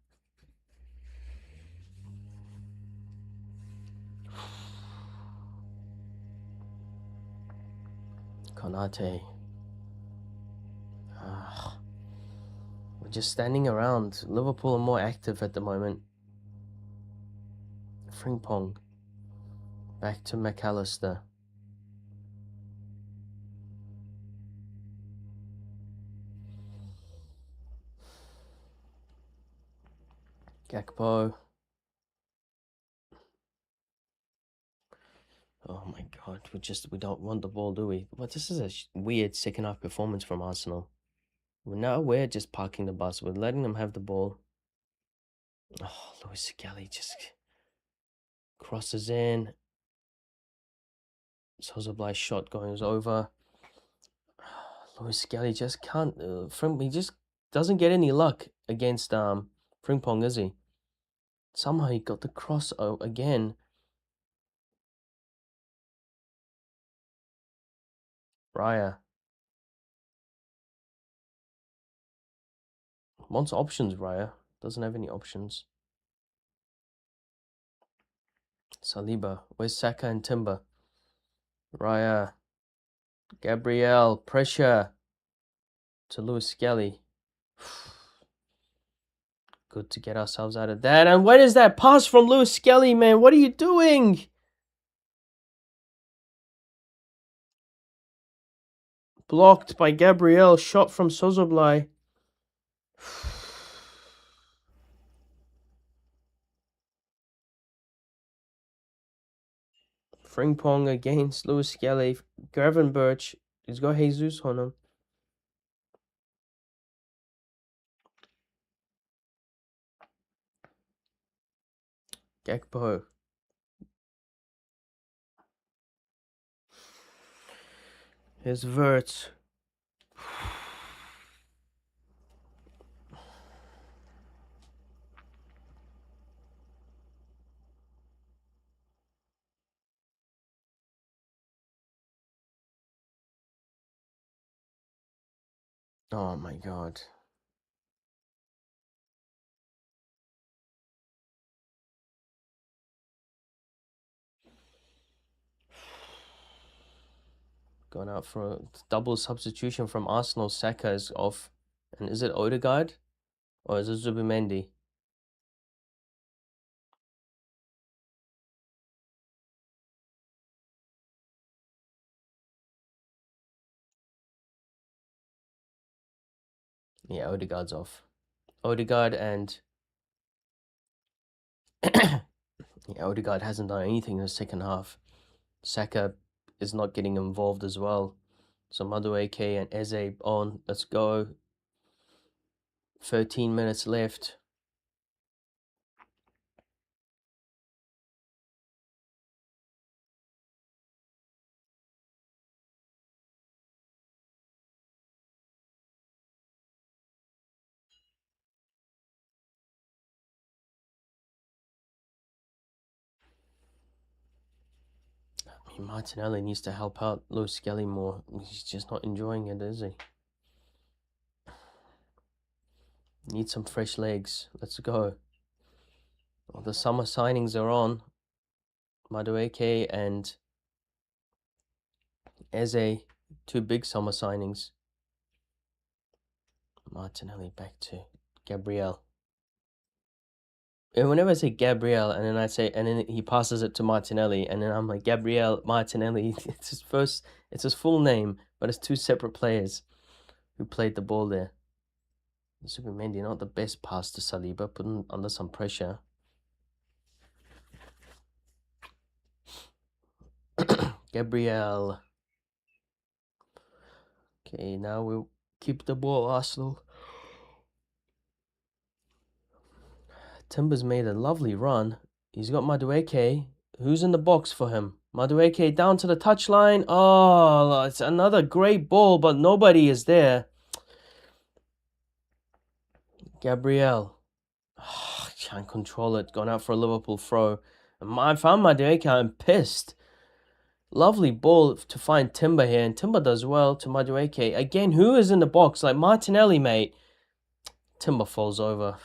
Konate. We're just standing around. Liverpool are more active at the moment. Frimpong. Back to McAllister. Gakpo. Oh my god, we don't want the ball, do we? Well, this is a weird second half performance from Arsenal. We're just parking the bus. We're letting them have the ball. Oh, Lewis Skelly just crosses in. Sozoblai's shot goes over. Lewis Skelly just can't. He just doesn't get any luck against Frimpong, is he? Somehow he got the cross again. Raya wants options. Raya doesn't have any options. Saliba, where's Saka and Timber? Raya, Gabriel, pressure to Lewis Skelly. Good to get ourselves out of that. And what is that pass from Lewis Skelly, man? What are you doing? Blocked by Gabriel. Shot from Sozoblai. Frimpong against Lewis Skelly. Gravenberch. He's got Jesus on him. Gakpo. Here's Wirtz. Oh my god. Gone out for a double substitution from Arsenal. Saka is off. And is it Odegaard? Or is it Zubimendi? Yeah, Odegaard's off. Odegaard and... yeah, Odegaard hasn't done anything in the second half. Saka is not getting involved as well. So Madueke and Eze on. Let's go. 13 minutes left. I mean, Martinelli needs to help out Lewis Skelly more. He's just not enjoying it, is he? Need some fresh legs. Let's go. Well, the summer signings are on. Madueke and Eze, two big summer signings. Martinelli back to Gabriel. And whenever I say Gabriel, and then I say, and then he passes it to Martinelli, and then I'm like, Gabriel Martinelli. It's his full name, but it's two separate players who played the ball there. Zubimendi, not the best pass to Saliba, put him under some pressure. Gabriel. Okay, now we'll keep the ball, Arsenal. Timber's made a lovely run. He's got Madueke. Who's in the box for him? Madueke down to the touchline. Oh, it's another great ball, but nobody is there. Gabriel. Oh, can't control it. Gone out for a Liverpool throw. I found Madueke. I'm pissed. Lovely ball to find Timber here, and Timber does well to Madueke. Again, who is in the box? Like Martinelli, mate. Timber falls over.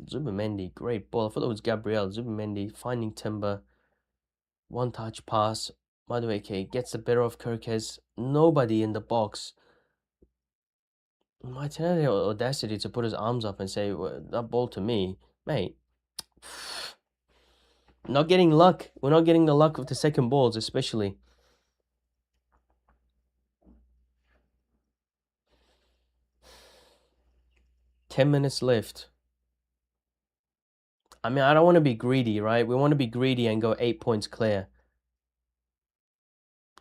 Zubimendi, great ball. I thought it was Gabriel. Zubimendi finding Timber. One touch pass. Madueke gets the better of Kirkes. Nobody in the box. Martinelli had the audacity to put his arms up and say, well, that ball to me. Mate. Not getting luck. We're not getting the luck of the second balls, especially. $10 left. I mean, I don't want to be greedy, right? We want to be greedy and go 8 points clear.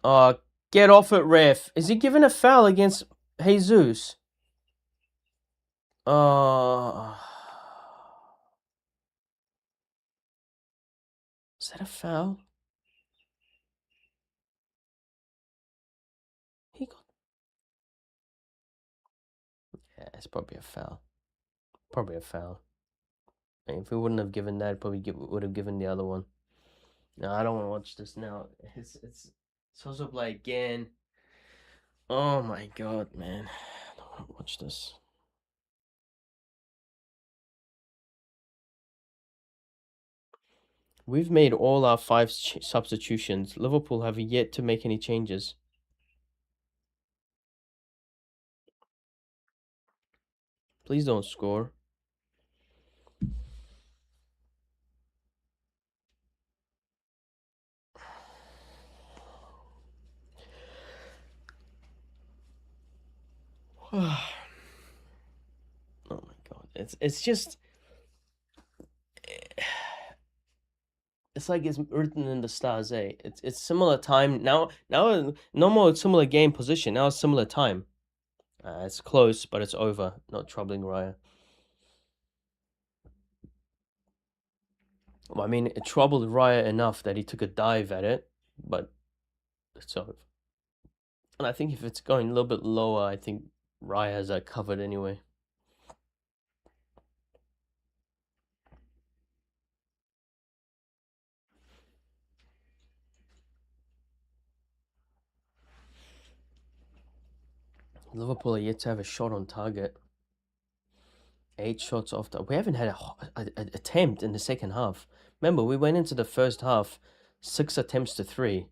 Get off it, ref. Is he giving a foul against Jesus? Is that a foul? He got... Yeah, it's probably a foul. Probably a foul. If we wouldn't have given that, probably would have given the other one. No, I don't want to watch this now. It's also like again. Oh my god, man. I don't want to watch this. We've made all our 5 substitutions. Liverpool have yet to make any changes. Please don't score. Oh my god. It's just it's like it's written in the stars, eh? It's similar time. Now no more similar game position. Now it's similar time. It's close, but it's over. Not troubling Raya. Well, I mean, it troubled Raya enough that he took a dive at it, but it's over. And I think if it's going a little bit lower, I think Raya has that covered anyway. Liverpool are yet to have a shot on target. 8 shots off the... We haven't had an attempt in the second half. Remember, we went into the first half 6 attempts to 3.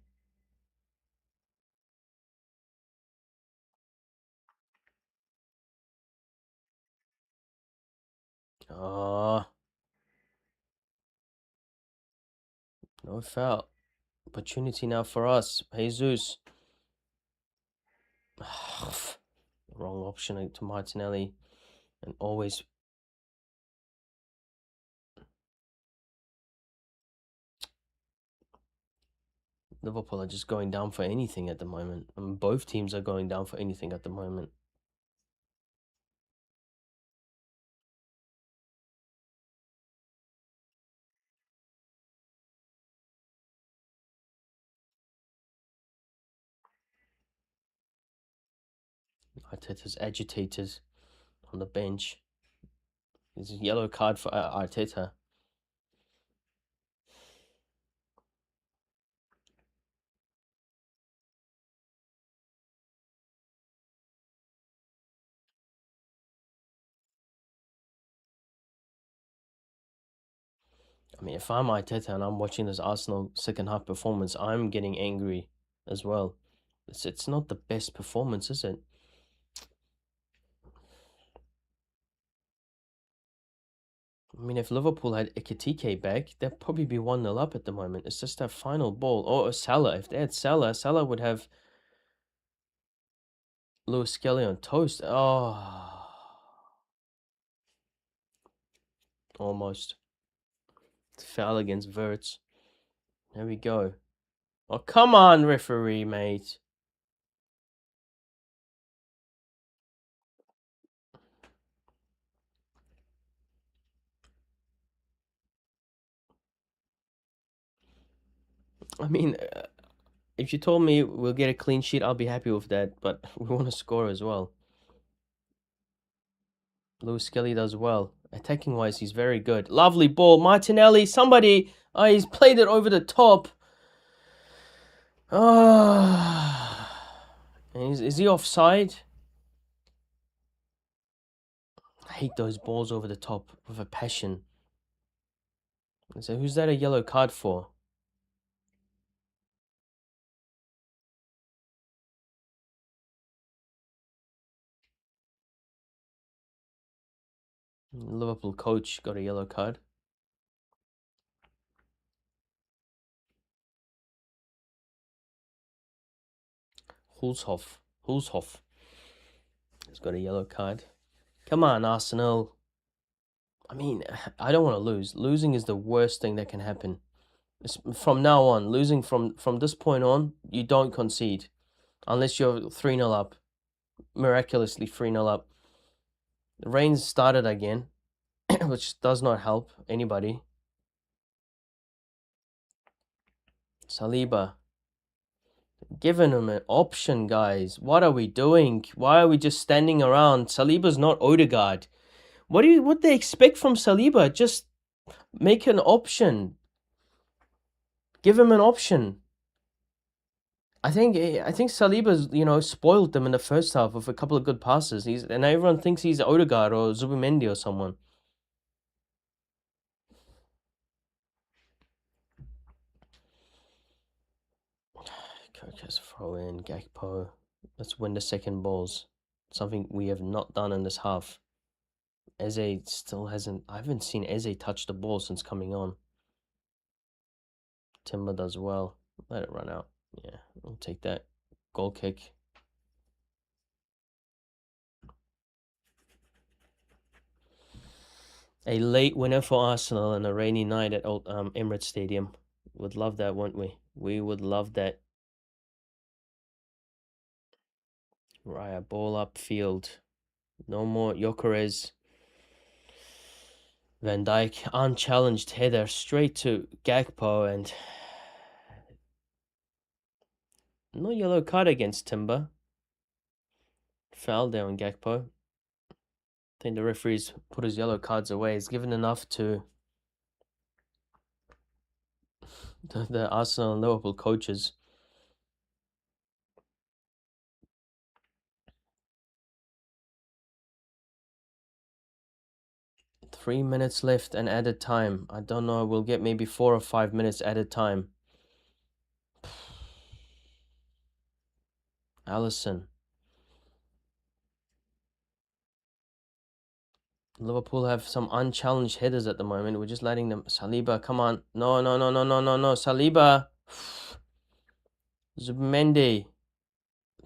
Oh, no foul. Opportunity now for us. Jesus. Wrong option to Martinelli. And always... Liverpool are just going down for anything at the moment. I mean, both teams are going down for anything at the moment. Arteta's agitated on the bench. There's a yellow card for Arteta. I mean, if I'm Arteta and I'm watching this Arsenal second half performance, I'm getting angry as well. It's not the best performance, is it? I mean, if Liverpool had Ekitike back, they'd probably be 1-0 up at the moment. It's just that final ball. Or Salah. If they had Salah, Salah would have Lewis Skelly on toast. Oh, almost. Foul against Verts. There we go. Oh, come on, referee, mate. I mean, if you told me we'll get a clean sheet, I'll be happy with that. But we want to score as well. Lewis Skelly does well. Attacking wise, he's very good. Lovely ball. Martinelli, somebody. Oh, he's played it over the top. Oh. Is he offside? I hate those balls over the top with a passion. So who's that a yellow card for? Liverpool coach got a yellow card. Hulshoff has got a yellow card. Come on, Arsenal. I mean, I don't want to lose. Losing is the worst thing that can happen. From now on, losing from this point on, you don't concede. Unless you're 3-0 up. Miraculously 3-0 up. The rain's started again, which does not help anybody. Saliba. Giving him an option, guys. What are we doing? Why are we just standing around? Saliba's not Odegaard. What they expect from Saliba? Just make an option. Give him an option. I think Saliba's spoiled them in the first half with a couple of good passes. And everyone thinks he's Odegaard or Zubimendi or someone. Kirk's throw in, Gakpo. Let's win the second balls. Something we have not done in this half. Eze still hasn't. I haven't seen Eze touch the ball since coming on. Timber does well. Let it run out. Yeah, we'll take that. Goal kick. A late winner for Arsenal on a rainy night at Old Emirates Stadium. Would love that, wouldn't we? We would love that. Raya, ball upfield. No more Gyökeres. Van Dijk, unchallenged header straight to Gakpo, and no yellow card against Timber. Foul there on Gakpo. I think the referee's put his yellow cards away. He's given enough to the Arsenal and Liverpool coaches. Three minutes left and added time. I don't know. We'll get maybe 4 or 5 minutes added time. Allison. Liverpool have some unchallenged headers at the moment. We're just letting them. Saliba, come on. No. Saliba. Zubimendi.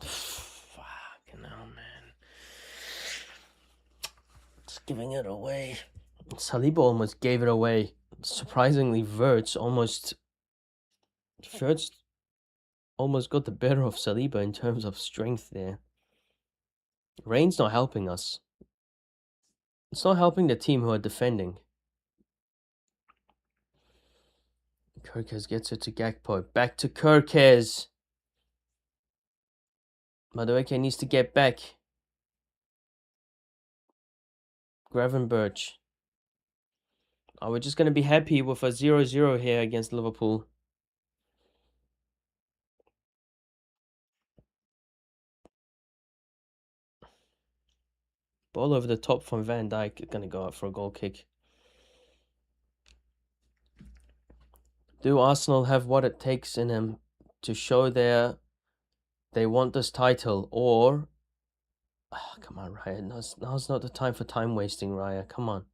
Fucking hell, man. Just giving it away. Saliba almost gave it away. Surprisingly, Verts almost got the better of Saliba in terms of strength there. Rain's not helping us. It's not helping the team who are defending. Kirkes gets it to Gakpo. Back to Kirkes. Madueke needs to get back. Gravenberch. Oh, we're just going to be happy with a 0-0 here against Liverpool. Ball over the top from Van Dijk. Going to go out for a goal kick. Do Arsenal have what it takes in them to show they want this title? Or... Oh, come on, Raya. Now's not the time for time wasting, Raya. Come on.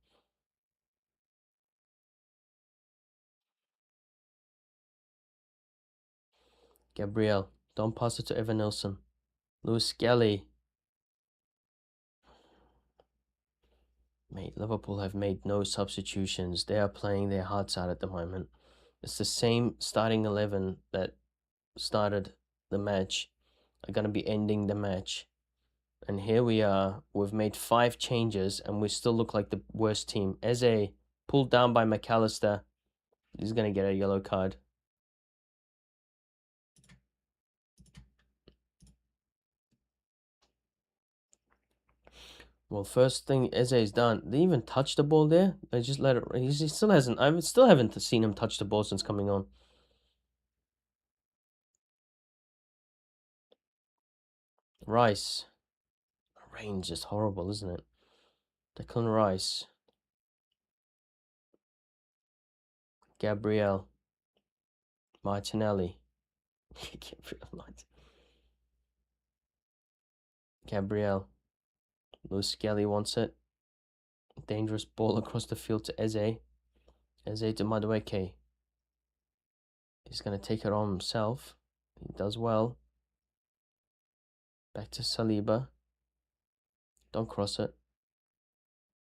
Gabriel. Don't pass it to Evan Nilsson. Lewis Skelly. Mate, Liverpool have made no substitutions. They are playing their hearts out at the moment. It's the same starting 11 that started the match. Are going to be ending the match. And here we are. We've made 5 changes and we still look like the worst team. Eze, pulled down by McAllister. He's going to get a yellow card. Well, first thing Eze's done, they even touched the ball there. They just let it. He still hasn't. I still haven't seen him touch the ball since coming on. Rice. Range is horrible, isn't it? Declan Rice. Gabriel. Martinelli. Gabriel. Lewis Skelly wants it. Dangerous ball across the field to Eze. Eze to Madueke. He's going to take it on himself. He does well. Back to Saliba. Don't cross it.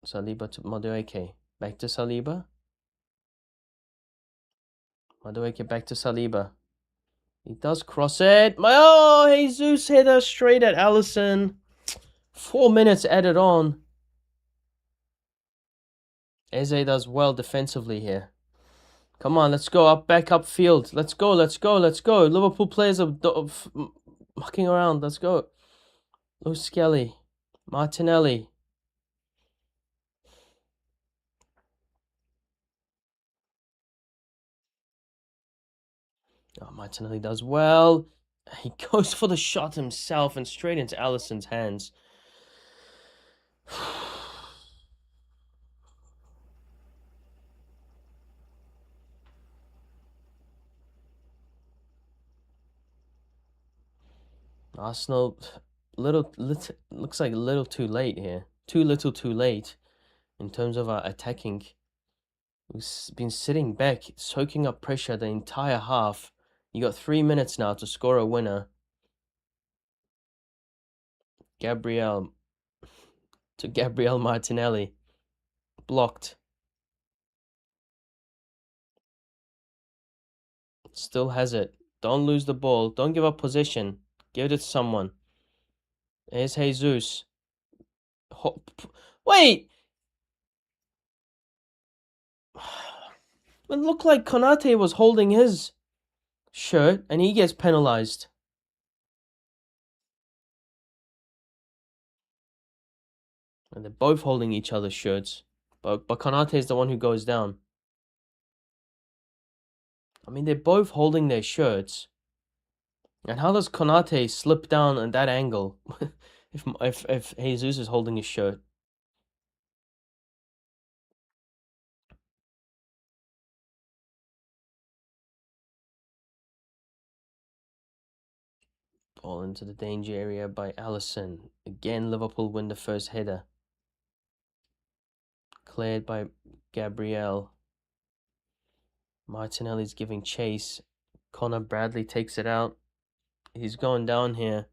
Saliba to Madueke. Back to Saliba. Madueke back to Saliba. He does cross it. Oh, Jesus header straight at Alisson. 4 minutes added on. Eze does well defensively here. Come on, let's go up, back up field. Let's go, let's go, let's go. Liverpool players are mucking around. Let's go. Lewis Skelly. Martinelli. Oh, Martinelli does well. He goes for the shot himself and straight into Alisson's hands. Arsenal, looks like a little too late here. Too little, too late in terms of our attacking. We've been sitting back, soaking up pressure the entire half. You got 3 minutes now to score a winner. Gabriel to Gabriel Martinelli. Blocked. Still has it. Don't lose the ball. Don't give up possession. Give it to someone. Here's Jesus. Wait! It looked like Konate was holding his shirt and he gets penalized. And they're both holding each other's shirts. But Konate is the one who goes down. I mean, they're both holding their shirts. And how does Konate slip down at that angle if Jesus is holding his shirt? Ball into the danger area by Alisson. Again, Liverpool win the first header. Cleared by Gabriel. Martinelli's giving chase. Connor Bradley takes it out. He's going down here.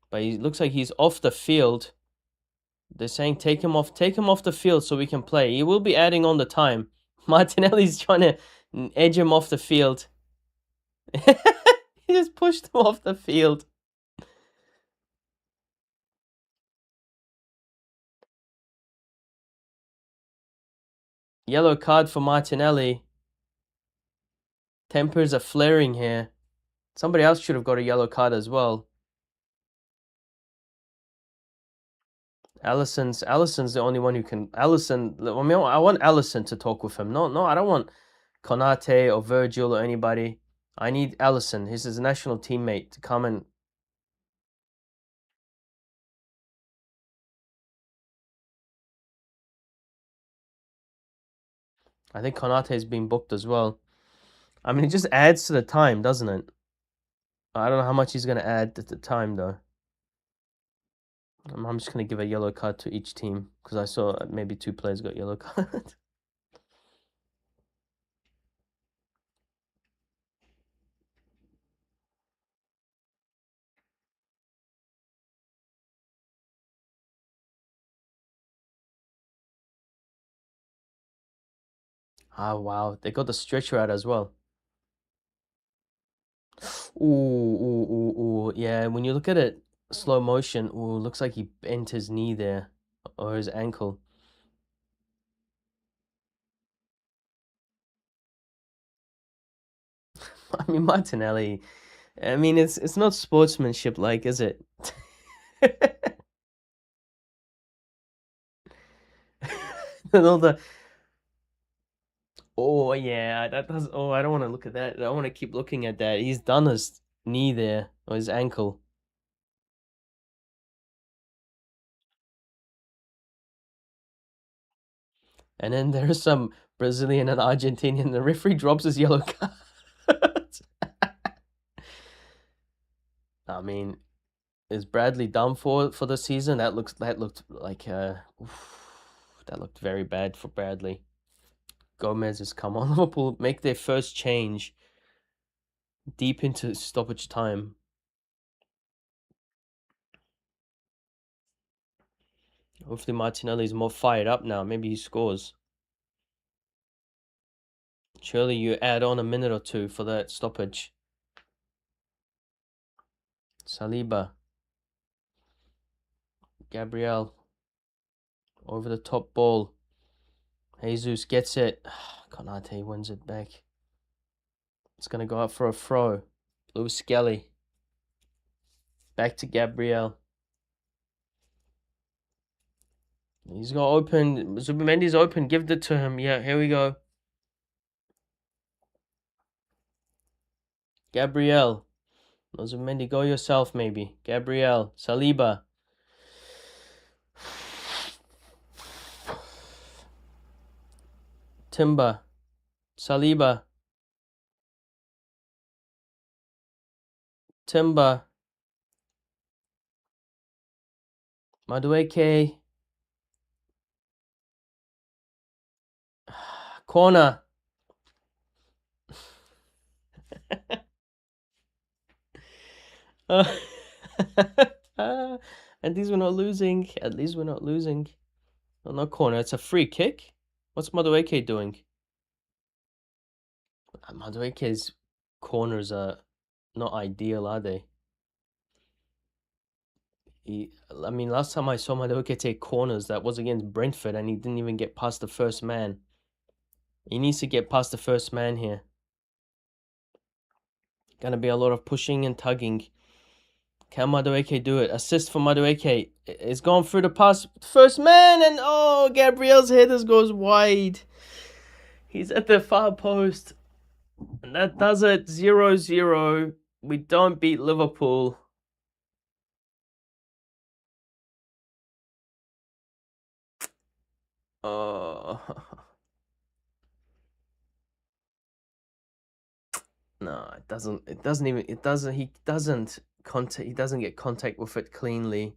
But he looks like he's off the field. They're saying take him off the field so we can play. He will be adding on the time. Martinelli's trying to edge him off the field. He just pushed him off the field. Yellow card for Martinelli. Tempers are flaring here. Somebody else should have got a yellow card as well. Alisson's the only one who can. Alisson, I mean, I want Alisson to talk with him. No, I don't want Konate or Virgil or anybody. I need Alisson. He's his national teammate to come and. I think Konate has been booked as well. I mean, it just adds to the time, doesn't it? I don't know how much he's going to add to the time, though. I'm just going to give a yellow card to each team because I saw maybe 2 players got yellow card. Ah, wow. They got the stretcher out as well. Ooh, ooh, ooh, ooh. Yeah, when you look at it slow motion, ooh, looks like he bent his knee there or his ankle. I mean, Martinelli. I mean, it's not sportsmanship, like, is it? And all the oh yeah, that does. Oh, I don't want to look at that. I want to keep looking at that. He's done his knee there or his ankle, and then there's some Brazilian and Argentinian. The referee drops his yellow card. I mean, is Bradley done for the season? That looked like that looked very bad for Bradley. Gomez has come on. Liverpool make their first change deep into stoppage time. Hopefully Martinelli's more fired up now. Maybe he scores. Surely you add on a minute or two for that stoppage. Saliba, Gabriel, over the top ball. Jesus gets it. Konate wins it back. It's going to go up for a throw. Lewis Skelly. Back to Gabriel. He's got open. Zubimendi's open. Give it to him. Yeah, here we go. Gabriel. No, Zubimendi, go yourself maybe. Gabriel. Saliba. Timber. Saliba. Timber. Madueke. Corner. Uh, at least we're not losing. At least we're not losing. No, not corner. It's a free kick. What's Madueke doing? Madueke's corners are not ideal, are they? I mean, last time I saw Madueke take corners, that was against Brentford, and he didn't even get past the first man. He needs to get past the first man here. Gonna be a lot of pushing and tugging. Can Madueke do it? Assist for Madueke. It's gone through the pass. First man, and oh, Gabriel's headers goes wide. He's at the far post. And that does it. 0-0. We don't beat Liverpool. Oh. No, it doesn't. It doesn't even. It doesn't. He doesn't contact. He doesn't get contact with it cleanly.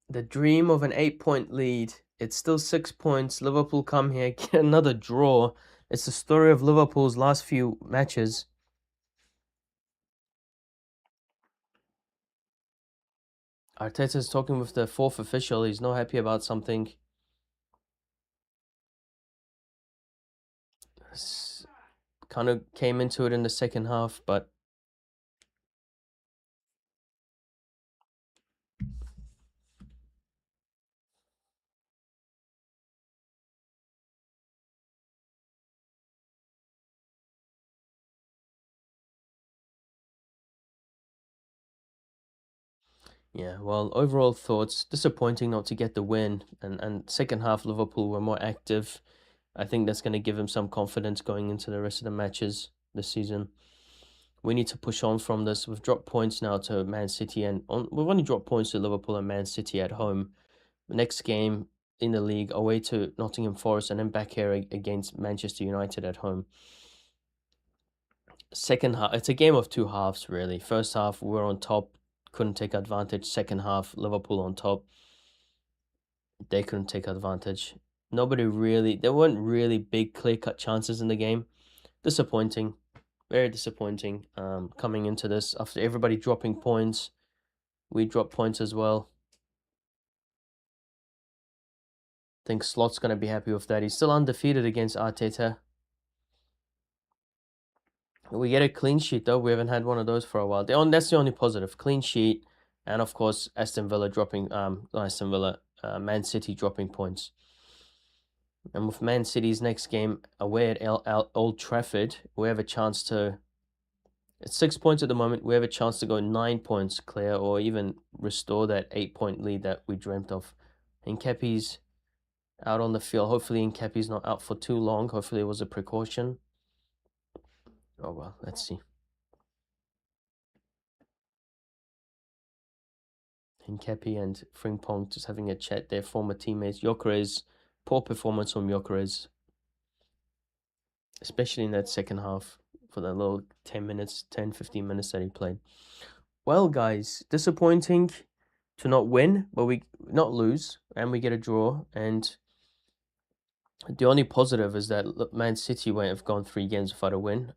The dream of an 8-point lead. It's still 6 points. Liverpool come here, get another draw. It's the story of Liverpool's last few matches. Arteta's talking with the fourth official. He's not happy about something. Kind of came into it in the second half, but yeah, well, overall thoughts, disappointing not to get the win. And second half, Liverpool were more active. I think that's going to give him some confidence going into the rest of the matches this season. We need to push on from this. We've dropped points now to Man City, and we've only dropped points to Liverpool and Man City at home. The next game in the league, away to Nottingham Forest, and then back here against Manchester United at home. Second half, it's a game of two halves, really. First half, we were on top, couldn't take advantage. Second half, Liverpool on top, they couldn't take advantage. There weren't really big clear-cut chances in the game. Disappointing, very disappointing. Coming into this after everybody dropping points, we dropped points as well. think Slot's going to be happy with that. He's still undefeated against Arteta. We get a clean sheet, though. We haven't had one of those for a while. That's the only positive. Clean sheet. And, of course, Aston Villa dropping... Man City dropping points. And with Man City's next game away at Old Trafford, we have a chance to... It's 6 points at the moment. We have a chance to go 9 points clear or even restore that 8-point lead that we dreamt of. Nketiah's out on the field. Hopefully Nketiah's not out for too long. Hopefully it was a precaution. Oh, well, let's see. Nketiah and Frimpong just having a chat. Their former teammates. Gyökeres, poor performance from Gyökeres, especially in that second half for that little 10, 15 minutes that he played. Well, guys, disappointing to not win, but we not lose, and we get a draw. And the only positive is that Man City won't have gone 3 games without a win.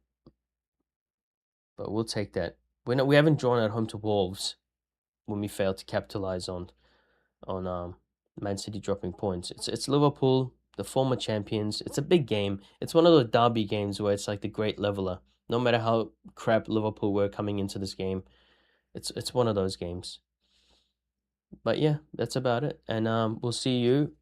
But we'll take that. We haven't drawn at home to Wolves when we failed to capitalize on Man City dropping points. It's Liverpool, the former champions. It's a big game. It's one of those derby games where it's like the great leveler. No matter how crap Liverpool were coming into this game, it's one of those games. But yeah, that's about it. And we'll see you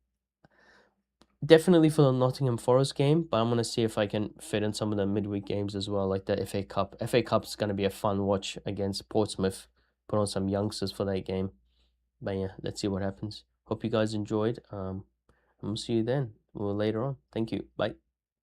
definitely for the Nottingham Forest game, but I'm going to see if I can fit in some of the midweek games as well, like the FA Cup. FA Cup's going to be a fun watch against Portsmouth. Put on some youngsters for that game. But yeah, let's see what happens. Hope you guys enjoyed. And we'll see you then or later on. Thank you. Bye.